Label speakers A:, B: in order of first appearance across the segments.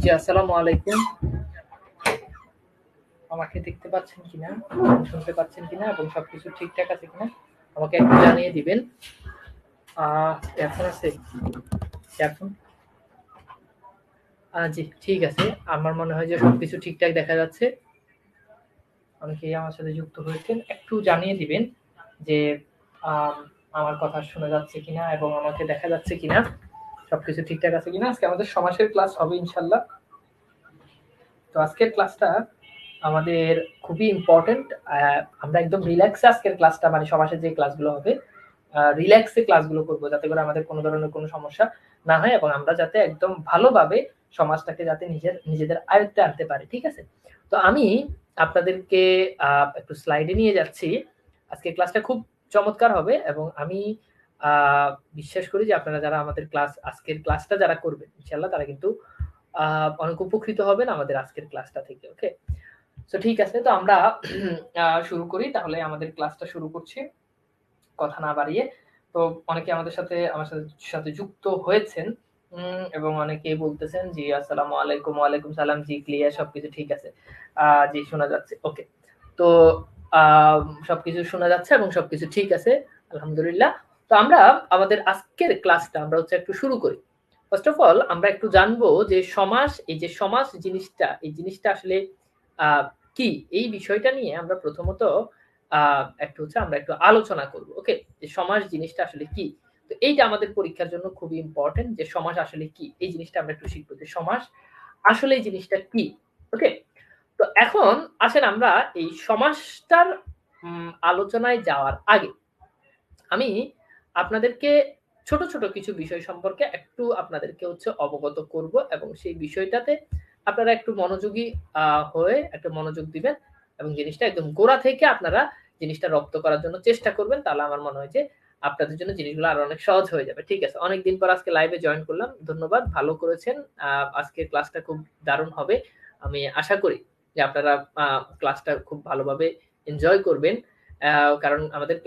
A: জি, আসসালামু আলাইকুম। আমাকে দেখতে পাচ্ছেন কিনা, শুনতে পাচ্ছেন কিনা এবং সবকিছু ঠিকঠাক আছে কিনা আমাকে একটু জানিয়ে দিবেন। এখন আছে এখন জি, ঠিক আছে। আমার মনে হয় যে সবকিছু ঠিকঠাক দেখা যাচ্ছে। অনেকেই আমার সাথে যুক্ত হয়েছেন। একটু জানিয়ে দিবেন যে আম আমার কথা শোনা যাচ্ছে কিনা এবং আমাকে দেখা যাচ্ছে কিনা। সবকিছু ঠিকঠাক আছে কিনা। আজকে আমাদের সমাজের ক্লাস হবে ইনশাআল্লাহ। তো আজকের ক্লাসটা আমাদের খুবই ইম্পর্টেন্ট। আমরা একদম রিল্যাক্সে আজকের ক্লাসটা মানে সমাজের যে ক্লাসগুলো হবে রিল্যাক্সে ক্লাসগুলো করবো যাতে করে আমাদের কোনো ধরনের কোনো সমস্যা না হয় এবং আমরা যাতে একদম ভালোভাবে সমাজটাকে যাতে নিজেদের আয়ত্তে আনতে পারি। ঠিক আছে? তো আমি আপনাদেরকে একটু স্লাইডে নিয়ে যাচ্ছি। আজকের ক্লাসটা খুব চমৎকার হবে এবং আমি বিশ্বাস করি যে আপনারা যারা আমাদের আজকের ক্লাসটা যারা করবেন ইনশাআল্লাহ তারা কিন্তু অনেক উপকৃত হবেন আমাদের আজকের ক্লাসটা থেকে। ওকে? সো ঠিক আছে। তো আমরা শুরু করি। তাহলে আমাদের ক্লাসটা শুরু করছি। কথা না বাড়িয়ে। তো অনেকে আমার সাথে যুক্ত হয়েছেন এবং অনেকেই বলতেছেন জি আসসালামু আলাইকুম, ওয়ালাইকুম সালাম, জি ক্লিয়ার সবকিছু ঠিক আছে। জি শোনা যাচ্ছে। ওকে। তো আ সবকিছু শোনা যাচ্ছে এবং সবকিছু ঠিক আছে। আলহামদুলিল্লাহ। তো আমরা আমাদের আজকের ক্লাসটা আমরা হচ্ছে একটু শুরু করি। ফার্স্ট অফ অল আমরা একটু জানবো যে এই যে সমাস জিনিসটা, এই জিনিসটা আসলে আ কি? এই বিষয়টা নিয়ে আমরা প্রথমত আমরা একটু আলোচনা করব। ওকে? যে সমাস জিনিসটা আসলে কি? তো এইটা আমাদের পরীক্ষার জন্য খুবই ইম্পোর্টেন্ট যে সমাস আসলে কি? এই জিনিসটা আমরা একটু শিখব যে সমাস আসলে এই জিনিসটা কি? ওকে? তো এখন আসেন আমরা এই সমাসটার আলোচনায় যাওয়ার আগে আমি আপনাদেরকে ছোট, ছোট কিছু বিষয় সম্পর্কে একটু আপনাদেরকে হচ্ছে অবগত করব এবং সেই বিষয়টাতে আপনারা একটু মনোযোগী হয়ে একটা মনোযোগ দিবেন এবং জিনিসটা একদম গোড়া থেকে আপনারা জিনিসটা রপ্ত করার জন্য চেষ্টা করবেন। তাহলে আমার মনে হয় যে আপনাদের জন্য জিনিসগুলো আরো অনেক সহজ হয়ে যাবে। ঠিক আছে? অনেকদিন পর আজকে লাইভে জয়েন করলাম। ধন্যবাদ। ভালো করেছেন। আজকের ক্লাসটা খুব দারুণ হবে। আমি আশা করি যে আপনারা আ ক্লাসটা খুব ভালোভাবে এনজয় করবেন। কারণ আমাদের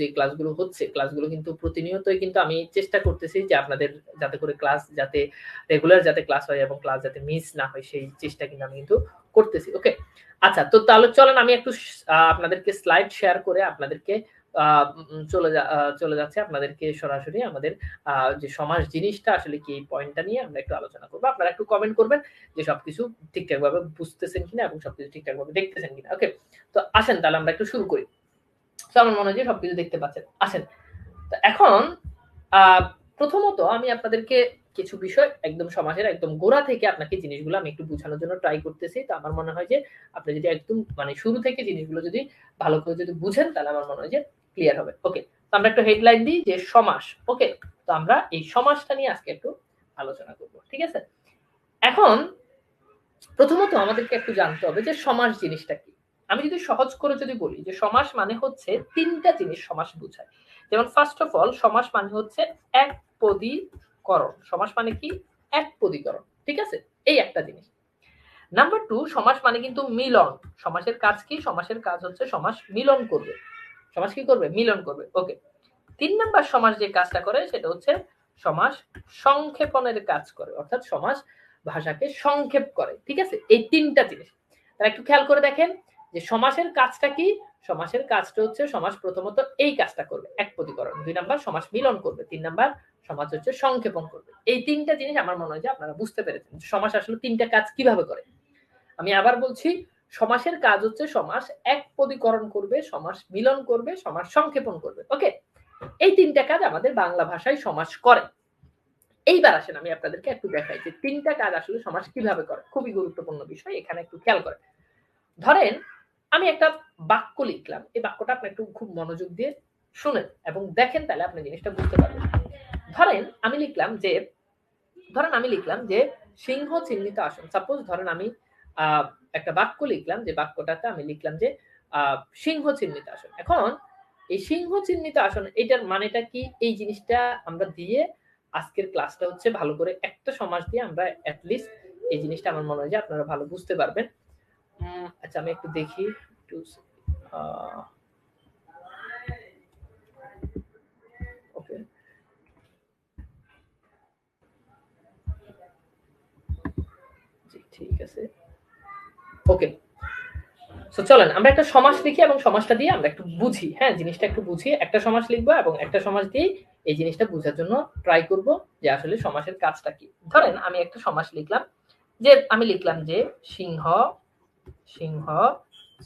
A: যে ক্লাসগুলো হচ্ছে, ক্লাসগুলো কিন্তু প্রতিনিয়তই কিন্তু আমি চেষ্টা করতেছি যে আপনাদের যাতে করে ক্লাস যাতে রেগুলার যাতে ক্লাস হয় এবং ক্লাস যাতে মিস না হয় সেই চেষ্টা কিন্তু আমি কিন্তু করতেছি। ওকে? আচ্ছা তো তাহলে চলেন আমি একটু আপনাদেরকে স্লাইড শেয়ার করে আপনাদেরকে আ উম চলে যাচ্ছে আপনাদেরকে সরাসরি আমাদের আ যে সমাস জিনিসটা আসলে কি এই পয়েন্টটা নিয়ে আমরা একটু আলোচনা করব। আপনারা একটু কমেন্ট করবেন যে সবকিছু ঠিকঠাকভাবে বুঝতেছেন কিনা এবং সবকিছু ঠিকঠাকভাবে দেখতেছেন কিনা। ওকে? তো আসেন তাহলে আমরা একটু শুরু করি। তো আমার মনে হয় যে সবকিছু দেখতে পাচ্ছেন। আসেন। তো এখন আ প্রথমত আমি আপনাদেরকে কিছু বিষয় একদম সমাজের একদম গোড়া থেকে আপনাকে জিনিসগুলো আমি একটু বুঝানোর জন্য ট্রাই করতেছি। তো আমার মনে হয় যে আপনি যদি একদম মানে শুরু থেকে জিনিসগুলো যদি ভালো করে যদি বুঝেন তাহলে আমার মনে হয় যে ক্লিয়ার হবে। ওকে। তো আমরা একটু হেডলাইন দিই যে সমাস। ওকে? তো আমরা এই সমাসটা নিয়ে আজকে একটু আলোচনা করব। ঠিক আছে? এখন প্রথমত আমাদেরকে একটু জানতে হবে যে সমাস জিনিসটা কি? আমি যদি সহজ করে যদি বলি যে সমাস মানে হচ্ছে ৩ টা জিনিস সমাস বোঝায়। যেমন ফার্স্ট অফ অল সমাস মানে হচ্ছে একপদীকরণ। সমাস মানে কি? একপদীকরণ। ঠিক আছে? এই একটা জিনিস। নাম্বার 2 সমাস মানে কিন্তু মিলন। সমাসের কাজ কি? সমাসের কাজ হচ্ছে সমাস মিলন করবে। সমাস কি করবে? মিলন করবে। ওকে। ৩ নাম্বার সমাস যে কাজটা করে সেটা হচ্ছে সমাস সংক্ষেপণের কাজ করে। অর্থাৎ সমাস ভাষাকে সংক্ষেপ করে। ঠিক আছে? এই ৩ টা জিনিস। তাহলে একটু খেয়াল করে দেখেন যে সমাসের কাজটা কি? সমাসের কাজটা হচ্ছে সমাস প্রথমত এই কাজটা করবে। একপদীকরণ। ২ নাম্বার সমাস মিলন করবে। ৩ নাম্বার সমাস হচ্ছে সংক্ষেপণ করবে। এই ৩ টা জিনিস আমার মনে হয় যে আপনারা বুঝতে পেরেছেন। সমাস আসলে ৩ টা কাজ কিভাবে করে। আমি আবার বলছি সমাসের কাজ হচ্ছে সমাস একপদীকরণ করবে, সমাস মিলন করবে, সমাস সংক্ষেপণ করবে। ওকে? এই ৩ টা কাজ আমাদের বাংলা ভাষায় সমাস করে। এইবার আসেন আমি আপনাদেরকে একটু দেখাই যে ৩ টা কাজ আসলে সমাস কিভাবে করে। খুবই গুরুত্বপূর্ণ বিষয়। এখানে একটু খেয়াল করেন। ধরেন আমি একটা বাক্য লিখলাম। এই বাক্যটা আপনি একটু খুব মনোযোগ দিয়ে শুনেন এবং দেখেন তাহলে আপনি জিনিসটা বুঝতে পারবেন। ধরেন আমি লিখলাম যে সিংহ চিহ্নিত আসন। সাপোজ ধরেন আমি আ একটা বাক্য লিখলাম যে বাক্যটাতে আমি লিখলাম যে আ সিংহ চিহ্নিত আসন। এখন এই সিংহ চিহ্নিত আসন এটার মানেটা কি? এই জিনিসটা আমরা দিয়ে আজকের ক্লাসটা হচ্ছে ভালো করে একটা সমাস দিয়ে আমরা এট লিস্ট এই জিনিসটা আমার মনে হয় যে আপনারা ভালো বুঝতে পারবেন। আচ্ছা আমি একটু দেখি একটু আ ওকে। ঠিক আছে, ওকে। সো চলেন আমরা একটা সমাস লিখি এবং সমাসটা দিয়ে আমরা একটু বুঝি, হ্যাঁ জিনিসটা একটু বুঝি। একটা সমাস লিখবো এবং একটা সমাস দিয়ে এই জিনিসটা বোঝার জন্য ট্রাই করব যে আসলে সমাসের কাজটা কি। ধরেন আমি একটা সমাস লিখলাম, যে আমি লিখলাম যে সিংহ সিংহ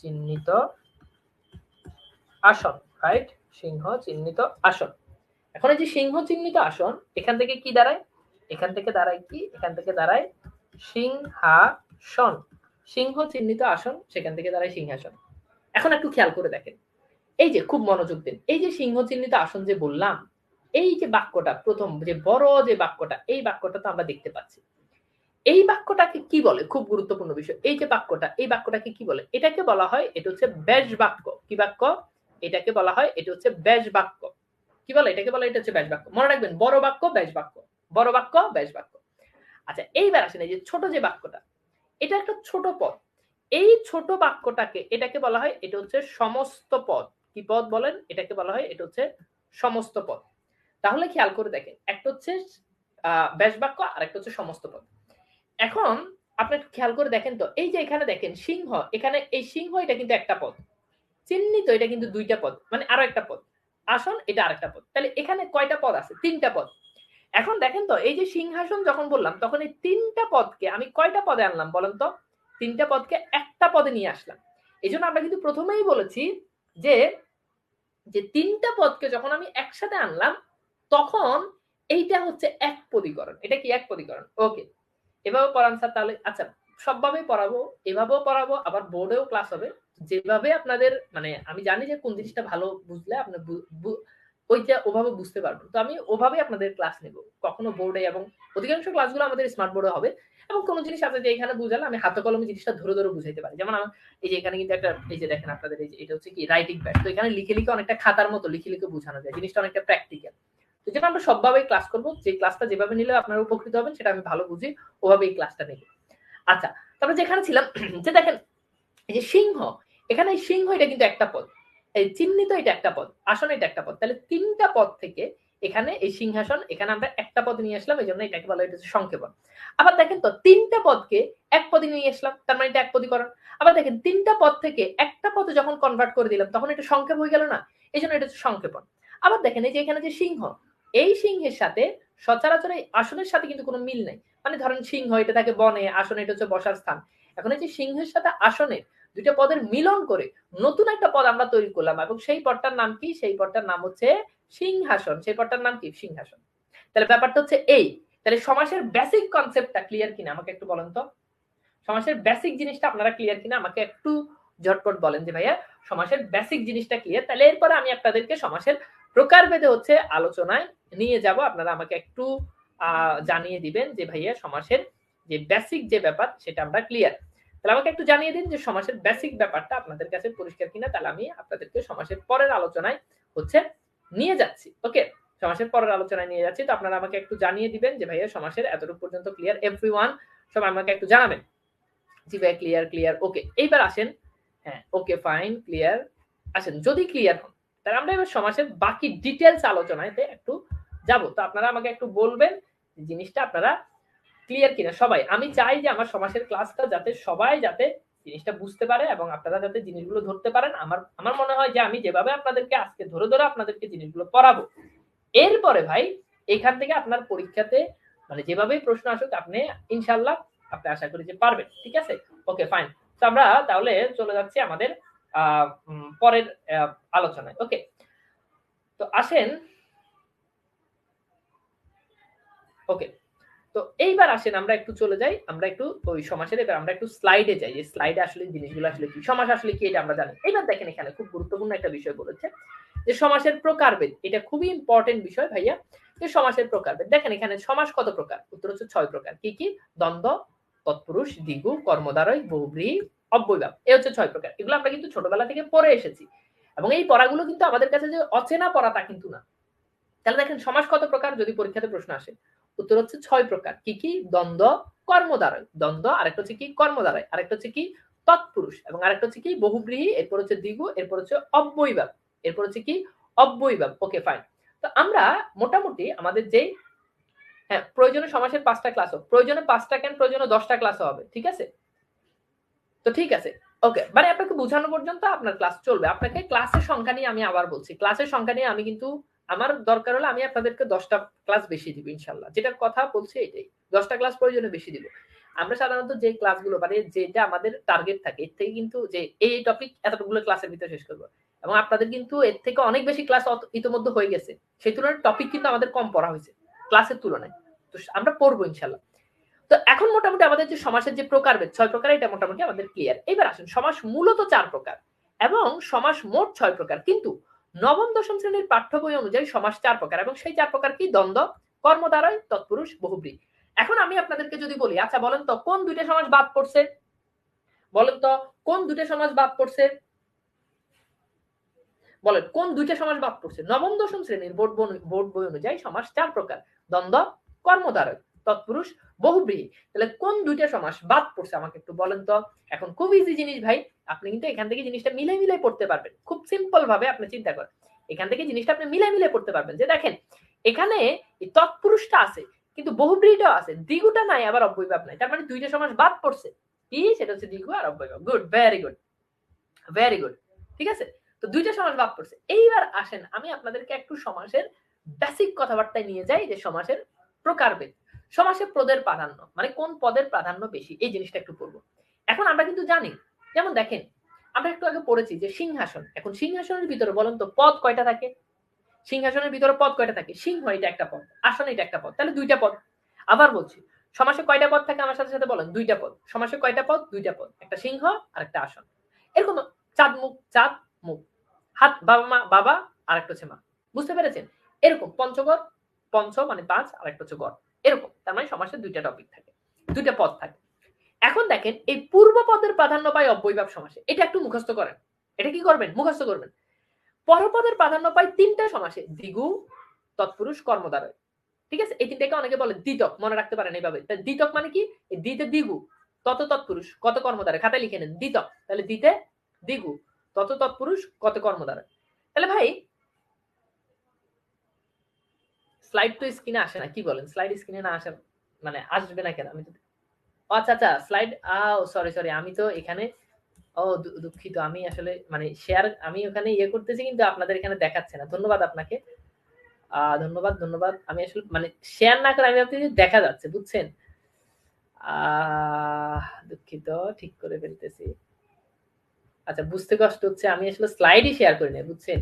A: চিহ্নিত আসন, রাইট, সিংহ চিহ্নিত আসন। এখন এই যে সিংহ চিহ্নিত আসন, এখান থেকে কি দাঁড়ায়, এখান থেকে দাঁড়ায় কি, এখান থেকে দাঁড়ায় সিংহাসন। সিংহ চিহ্নিত আসন, সেখান থেকে দাঁড়ায় সিংহাসন। এখন একটু খেয়াল করে দেখেন, এই যে খুব মনোযোগ দিন, এই যে সিংহ চিহ্নিত আসন যে বললাম, এই যে বাক্যটা প্রথম যে বড় যে বাক্যটা, এই বাক্যটা তো আমরা দেখতে পাচ্ছি। এই বাক্যটাকে কি বলে, খুব গুরুত্বপূর্ণ বিষয়, এই যে বাক্যটা, এই বাক্যটাকে কি বলে, এটাকে বলা হয়, এটা হচ্ছে ব্যাস বাক্য। কি বাক্য, এটাকে বলা হয়, এটা হচ্ছে ব্যাস বাক্য। কি বলে এটাকে, বলে এটা হচ্ছে ব্যাস বাক্য। মনে রাখবেন, বড় বাক্য ব্যাস বাক্য, বড় বাক্য ব্যাস বাক্য। আচ্ছা এইবার আসেন, এই যে ছোট যে বাক্যটা, এটা একটা ছোট পদ। এই ছোট বাক্যটাকে, এটাকে বলা হয়, এটা হচ্ছে সমস্ত পদ। কি পদ বলেন, এটাকে বলা হয়, এটা হচ্ছে সমস্ত পদ। তাহলে খেয়াল করে দেখেন, একটা হচ্ছে ব্যাস বাক্য আর একটা হচ্ছে সমস্ত পদ। এখন আপনি খেয়াল করে দেখেন তো, এই যে এখানে দেখেন সিংহ, এখানে এই সিংহ এটা কিন্তু একটা পদ, চিহ্নিত এটা কিন্তু দুইটা পদ, মানে আরো একটা পদ, আসন এটা আরেকটা পদ। তাহলে এখানে কয়টা পদ আছে, তিনটা পদ। এখন দেখেন তো, এই যে সিংহাসন যখন বললাম, তখন এই তিনটা পদকে আমি কয়টা পদে আনলাম বলেন তো, তিনটা পদকে একটা পদে নিয়ে আসলাম। এই জন্য আমরা কিন্তু প্রথমেই বলেছি যে যে তিনটা পদকে যখন আমি একসাথে আনলাম, তখন এইটা হচ্ছে এক পদীকরণ। এটা কি এক পদীকরণ, ওকে। এভাবে পড়ান স্যার, তাহলে আচ্ছা সবভাবেই পড়াবো, এভাবেও পড়াবো, আবার বোর্ডেও ক্লাস হবে, যেভাবে আপনাদের মানে আমি জানি যে কোন জিনিসটা ভালো বুঝলে আপনি ওইটা ওভাবে বুঝতে পারবেন, তো আমি ওভাবে আপনাদের ক্লাস নেব, কখনো বোর্ডে, এবং অধিকাংশ ক্লাসগুলো আমাদের স্মার্ট বোর্ডে হবে। এবং কোন জিনিস আছে যে এখানে বুঝালে আমি হাতে কলমে জিনিসটা ধরে ধরে বুঝাইতে পারি। যেমন এই যে এখানে কিন্তু একটা, এই যে দেখেন আপনাদের এই যে এটা হচ্ছে কি রাইটিং প্যাড, তো এখানে লিখে লিখে অনেকটা খাতার মতো লিখে লিখে বোঝানো যায়, জিনিসটা অনেকটা প্র্যাকটিক্যাল। তো যেটা আমরা সবভাবেই ক্লাস করবো, যে ক্লাসটা যেভাবে নিলে আপনারা উপকৃত হবেন সেটা আমি ভালো বুঝি, ওভাবে এই ক্লাসটা নেব। আচ্ছা, তারপরে যেখানে ছিলাম, যে দেখেন এই যে সিংহ, এখানে এই সিংহ এটা কিন্তু একটা পদ, এই চিহ্নিত এটা একটা পদ, আসন এটা একটা পদ। তাহলে তিনটা পদ থেকে এখানে এই সিংহাসন, এখানে আমরা একটা পদ নিয়ে আসলাম, এই জন্য এটাকে বলা হয় সংক্ষেপণ। আবার দেখেন তো, তিনটা পদকে এক পদে নিয়ে আসলাম, তার মানে এটা এক পদীকরণ। আবার দেখেন তিনটা পদ থেকে একটা পদে যখন কনভার্ট করে দিলাম, তখন এটা সংক্ষেপ হয়ে গেল না, এই জন্য এটা হচ্ছে সংক্ষেপণ। আবার দেখেন এই যে এখানে যে সিংহ, এই সিংহের সাথে সচরাচর এই আসনের সাথে কিন্তু কোনো মিল নাই। মানে ধরেন সিংহ এটা থাকে বনে, আসন এটা হচ্ছে বসার স্থান। এখন এই যে সিংহের সাথে আসনের দুইটা পদের মিলন করে নতুন একটা পদ আমরা তৈরি করলাম, এবং সেই পদটার নাম কি, সেই পদটার নাম হচ্ছে সিংহাসন। সেই পদটার নাম কি, সিংহাসন। তাহলে ব্যাপারটা হচ্ছে এই। তাহলে সমাসের বেসিক কনসেপ্টটা ক্লিয়ার কিনা আমাকে একটু বলেন তো, সমাসের বেসিক জিনিসটা আপনারা ক্লিয়ার কিনা আমাকে একটু ঝটপট বলেন যে ভাইয়া সমাসের বেসিক জিনিসটা ক্লিয়ার। তাহলে এরপরে আমি আপনাদেরকে সমাসের প্রকারভেদে হচ্ছে আলোচনায় নিয়ে যাব, আপনারা আমাকে একটু জানিয়ে দিবেন যে ভাইয়া সমাসের যে বেসিক যে ব্যাপার সেটা আমরা ক্লিয়ার। তাহলে আমাকে একটু জানিয়ে দিন যে সমাসের বেসিক ব্যাপারটা আপনাদের কাছে পরিষ্কার কিনা, তাহলে আমি আপনাদেরকে সমাসের পরের আলোচনায় হচ্ছে নিয়ে যাচ্ছি। ওকে, সমাসের পরের আলোচনায় নিয়ে যাচ্ছি, তো আপনারা আমাকে একটু জানিয়ে দিবেন যে ভাইয়া সমাসের এতটুকু পর্যন্ত ক্লিয়ার এভরিওয়ান, সবাই আমাকে একটু জানাবেন। জি ভাই ক্লিয়ার ক্লিয়ার, ওকে। এইবার আসেন, হ্যাঁ ওকে ফাইন ক্লিয়ার। আসেন যদি ক্লিয়ার হন, তাহলে আমরা এবার সমাসের বাকি ডিটেলস আলোচনাতে একটু যাব। তো আপনারা আমাকে একটু বলবেন জিনিসটা আপনারা ক্লিয়ার কিনা সবাই। আমি চাই যে আমার সমাসের ক্লাসটা যাতে সবাই যাতে জিনিসটা বুঝতে পারে এবং আপনারা যাতে জিনিসগুলো ধরতে পারেন। আমার মনে হয় যে আমি যেভাবে আপনাদেরকে আজকে ধরে ধরে আপনাদেরকে জিনিসগুলো পড়াবো, এরপরে ভাই এখান থেকে আপনার পরীক্ষাতে মানে যেভাবেই প্রশ্ন আসুক আপনি ইনশাল্লাহ আপনি আশা করি যে পারবেন। ঠিক আছে, ওকে ফাইন। তো আমরা তাহলে চলে যাচ্ছি আমাদের পরের আলোচনায়। ওকে, তো আসেন, ওকে। তো এইবার আসেন আমরা একটু চলে যাই, আমরা একটু ওই সমাসের, এবার আমরা একটু স্লাইডে যাই, যে স্লাইডে আসলে জিনিসগুলো আসলে কি, সমাস আসলে কি এটা আমরা জানি। এইবার দেখেন এখানে খুব গুরুত্বপূর্ণ একটা বিষয় বলেছে যে সমাসের প্রকারভেদ। এটা খুবই ইম্পর্টেন্ট বিষয় ভাইয়া, যে সমাসের প্রকারভেদ। দেখেন এখানে সমাস কত প্রকার, উত্তর হচ্ছে 6 প্রকার। কি কি, দ্বন্দ্ব, তৎপুরুষ, দ্বিগু, কর্মদ্বারয়, বহুব্রীহি, অব্যয়ভাব, এই হচ্ছে 6 প্রকার। এগুলো আমরা কিন্তু ছোটবেলা থেকে পড়ে এসেছি, এবং এই পড়াগুলো কিন্তু আমাদের কাছে যে অচেনা পড়া তা কিন্তু না। তাহলে দেখেন সমাস কত প্রকার যদি পরীক্ষাতে প্রশ্ন আসে, উত্তর হচ্ছে 6 প্রকার। কি কি, দ্বন্দ্ব, কর্মদ্বারয়, দ্বন্দ্ব, আরেকটা হচ্ছে কি কর্মদ্বারয়, আরেকটা হচ্ছে কি তৎপুরুষ, এবং আরেকটা হচ্ছে কি বহুব্রীহি, এরপর হচ্ছে দ্বিগু, এরপর হচ্ছে অব্যয়ভাব, এরপর হচ্ছে কি অব্যয়ভাব। Okay fine. তো আমরা মোটামুটি আমাদের যেই হ্যাঁ, প্রয়োজনে সমাসের 5টা ক্লাস হোক, প্রয়োজনে 5টা কেন, প্রয়োজনে 10টা ক্লাসও হবে, ঠিক আছে? তো ঠিক আছে, ওকে, মানে আপনাকে বোঝানো পর্যন্ত আপনার ক্লাস চলবে। আপনাকে ক্লাসের সংখ্যা নিয়ে আমি আবার বলছি, ক্লাসের সংখ্যা নিয়ে আমি কিন্তু আমার দরকার হলে আমি আপনাদেরকে 10টা ক্লাস বেশি দিব ইনশাআল্লাহ। যেটা কথা বলছি এটাই, 10টা ক্লাস প্রয়োজনে বেশি দিব। আমরা সাধারণত যে ক্লাসগুলো মানে যেটা আমাদের টার্গেট থাকে এর থেকে কিন্তু যে এই টপিক এতগুলো ক্লাসের ভিতরে শেষ করব, এবং আপনাদের কিন্তু এর থেকে অনেক বেশি ক্লাস ইতিমধ্যে হয়ে গেছে, সেই তুলনায় টপিক কিন্তু আমাদের কম পড়া হয়েছে ক্লাসের তুলনায়। তো আমরা পড়বো ইনশাআল্লাহ। তো এখন মোটামুটি আমাদের যে সমাসের যে প্রকারভেদ 6 প্রকার, এটা মোটামুটি আমাদের ক্লিয়ার। এবার আসুন, সমাস মূলত 4 প্রকার এবং সমাস মোট 6 প্রকার, কিন্তু নবম দশম শ্রেণীর পাঠ্য বই অনুযায়ী সমাস 4 প্রকার, এবং সেই 4 প্রকার কি? দ্বন্দ্ব, কর্মদ্বারয়, তৎপুরুষ, বহুব্রী। এখন আমি আপনাদেরকে যদি বলি, আচ্ছা বলেন তো কোন দুইটা সমাস বাদ পড়ছে? বলেন তো কোন দুইটা সমাস বাদ পড়ছে? বলেন কোন দুইটা সমাস বাদ পড়ছে? নবম দশম শ্রেণীর বোর্ড বই অনুযায়ী সমাস 4 প্রকার: দ্বন্দ্ব, কর্মদ্বারয়, তৎপুরুষ, বহুব্রীহি। তাহলে কোন দুইটা সমাস বাদ পড়ছে আমাকে একটু বলেন তো। এখন খুব ইজি জিনিস ভাই, আপনি কিন্তু এখান থেকে জিনিসটা মিলাই মিলাই পড়তে পারবেন। খুব সিম্পল ভাবে আপনি চিন্তা করেন, এখান থেকে জিনিসটা আপনি মিলাই মিলাই পড়তে পারবেন। যে দেখেন এখানে তৎপুরুষটা আছে কিন্তু বহুব্রীহিটাও আছে, দ্বিগুটা নাই আবার অব্যয়ভাব নাই, তার মানে দুইটা সমাস বাদ পড়ছে। কি? সেটা হচ্ছে দ্বিগু আর অব্যয়ভাব। Good, very good, very good, ঠিক আছে। তো দুইটা সমাস বাদ পড়ছে। এইবার আসেন আমি আপনাদেরকে একটু সমাসের বেসিক কথাবার্তায় নিয়ে যাই, যে সমাসের প্রকারভেদ, সমাসের পদের প্রাধান্য, মানে কোন পদের প্রাধান্য বেশি, এই জিনিসটা একটু পড়বো। এখন আমরা কিন্তু জানি, যেমন দেখেন আমরা একটু আগে পড়েছি যে সিংহাসন। এখন সিংহাসনের ভিতরে বলেন তো পদ কয়টা থাকে? সিংহাসনের ভিতরে পদ কয়টা থাকে? সিংহ এটা একটা পদ, আসন এটা একটা পদ, তাহলে দুইটা পদ। আবার বলছি, সমাসে কয়টা পদ থাকে? আমার সাথে সাথে বলেন, দুইটা পদ। সমাসে কয়টা পদ? দুইটা পদ, একটা সিংহ আর একটা আসন। এরকম চাঁদ মুখ, চাঁদ মুখ, হাত বাবা মা, বাবা আর একটা হচ্ছে মা, বুঝতে পেরেছেন? এরকম পঞ্চগড়, পঞ্চ মানে 5 আর একটা হচ্ছে গড়, এরকম। তার মানে সমাসে দুইটা টপিক থাকে, দুইটা পদ থাকে। এখন দেখেন এই পূর্ব পদের প্রাধান্য পায় অব্যয়ভাব সমাসে, এটা একটু মুখস্থ করেন। এটা কি করবেন? মুখস্থ করবেন। পরপদের প্রাধান্য পায় 3টা সমাসে: দ্বিগু, তৎপুরুষ, কর্মদ্বারয়, ঠিক আছে? এই তিনটাকে অনেকে বলে দ্বিতক, মনে রাখতে পারেন এইভাবে। দ্বিতক মানে কি? দ্বিতে দ্বিগু, তত তৎপুরুষ, কত কর্মদ্বারয়, খাতায় লিখে নেন দ্বিতক। তাহলে দ্বিতে দ্বিগু, তত তৎপুরুষ, কত কর্মদ্বারয়। তাহলে ভাই স্লাইড তো স্ক্রিনে আসে না, কি বলেন? স্লাইড স্ক্রিনে না আসে মানে আসবে না কেন? আমি তো আচ্ছা আচ্ছা স্লাইড, সরি সরি, আমি তো এখানে দুঃখিত, আমি আসলে মানে শেয়ার আমি ওখানে ইয়ে করতেছি কিন্তু আপনাদের এখানে দেখাচ্ছে না। ধন্যবাদ আপনাকে, ধন্যবাদ ধন্যবাদ। আমি আসলে মানে শেয়ার না করে আমি আপনাকে দেখা যাচ্ছে, বুঝছেন? দুঃখিত, ঠিক করে ফেলতেছি। আচ্ছা, বুঝতে কষ্ট হচ্ছে, আমি আসলে স্লাইডই শেয়ার করি না, বুঝছেন?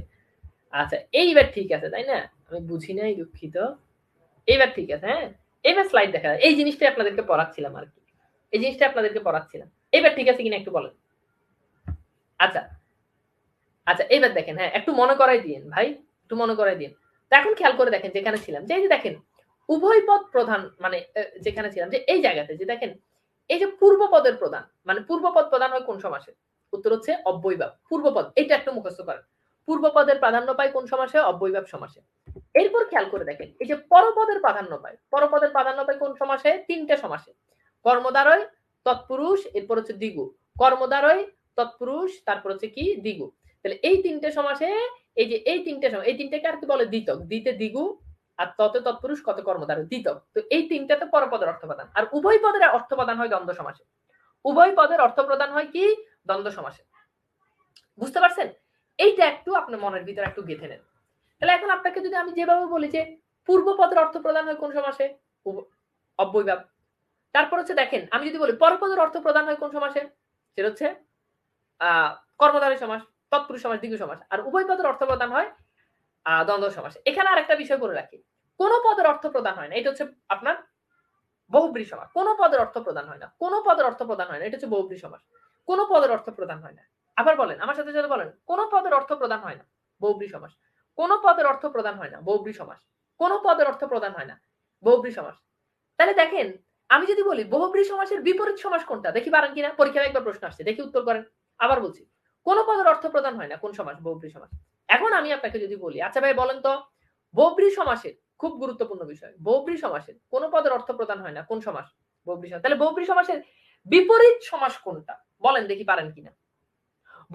A: আচ্ছা এইবার ঠিক আছে, তাই না? আমি বুঝি নাই, দুঃখিত। এইবার ঠিক আছে, হ্যাঁ, এইবার স্লাইড দেখা যায়। এই জিনিসটা আপনাদেরকে পড়াচ্ছিলাম আর কি, এই জিনিসটা আপনাদেরকে পড়াচ্ছিলাম। এইবার ঠিক আছে কিনা একটু বলেন। আচ্ছা আচ্ছা, এইবার দেখেন, হ্যাঁ একটু মনে করাই দিন ভাই, একটু মনে করাই দিন। তো এখন খেয়াল করে দেখেন যেখানে ছিলাম, যে দেখেন উভয় পদ প্রধান, মানে যেখানে ছিলাম যে এই জায়গাতে, যে দেখেন এই যে পূর্ব পদের প্রধান, মানে পূর্ব পদ প্রধান হয় কোন সমাসে? উত্তর হচ্ছে অব্যয়ভাব। পূর্ব পদ, এটা একটু মুখস্থ করেন। পূর্ব পদের প্রাধান্য পায় কোন সমাসে? অব্যয়ভাব সমাসে। এরপর খেয়াল করে দেখেন এই যে পরপদের প্রাধান্য পায়, পরপদের প্রাধান্য পায় কোন সমাসে? 3টে সমাসে: কর্মদ্বারয়, তৎপুরুষ, এরপর হচ্ছে দ্বিগু। কর্মদ্বারয়, তৎপুরুষ, তারপর হচ্ছে কি? দ্বিগু। তাহলে এই 3টে সমাসে, এই যে এই 3টে সমাস, এই 3টাকে আর কি বলে? দ্বিতক। দ্বিতে দ্বিগু আর ততে তৎপুরুষ, কত কর্মদ্বারয়, দ্বিতক। তো এই 3টাতে পরপদের অর্থ প্রদান, আর উভয় পদের অর্থ প্রদান হয় দ্বন্দ্ব সমাসে। উভয় পদের অর্থ প্রদান হয় কি? দ্বন্দ্ব সমাসে। বুঝতে পারছেন? এইটা একটু আপনার মনের ভিতরে একটু গেঁথে নেন। তাহলে এখন আপনাকে যদি আমি যেভাবে বলি যে পূর্ব পদের অর্থ প্রদান হয় কোন সমাসে? অব্যয়ভাব। তারপর হচ্ছে দেখেন আমি যদি বলি পরপদের অর্থ প্রদান হয় কোন সমাসে? সেটা হচ্ছে কর্মধারয় সমাস, তৎপুরুষ সমাস, দ্বিগু সমাস। আর উভয় পদের অর্থ প্রদান হয় দ্বন্দ্ব সমাসে। এখানে আরেকটা বিষয় বলে রাখি, কোন পদের অর্থ প্রদান হয় না, এটা হচ্ছে আপনার বহুব্রী সমাস। কোন পদের অর্থ প্রদান হয় না, কোন পদের অর্থ প্রদান হয় না, এটা হচ্ছে বহুব্রী সমাস। কোন পদের অর্থ প্রদান হয় না, আবার বলেন আমার সাথে সাথে বলেন, কোন পদের অর্থ প্রদান হয় না, বহুব্রী সমাস। কোন পদের অর্থ প্রদান হয় না, বহুব্রী সমাস। কোন পদের অর্থ প্রদান হয় না, বহুব্রী সমাস। তাহলে দেখেন আমি যদি বলি বহুব্রী সমাসের বিপরীত সমাস কোনটা, দেখি পারেন কিনা। পরীক্ষায় একবার প্রশ্ন আসছে, দেখি উত্তর করেন। আবার বলছি, কোন পদের অর্থ প্রদান হয় না, কোন সমাস? বহুব্রী সমাস। এখন আমি আপনাকে যদি বলি, আচ্ছা ভাই বলেন তো বহুব্রী সমাসের, খুব গুরুত্বপূর্ণ বিষয়, বহুব্রী সমাসের কোন পদের অর্থ প্রদান হয় না, কোন সমাস? বহুব্রী সমাস। তাহলে বহুব্রী সমাসের বিপরীত সমাস কোনটা, বলেন দেখি পারেন কিনা।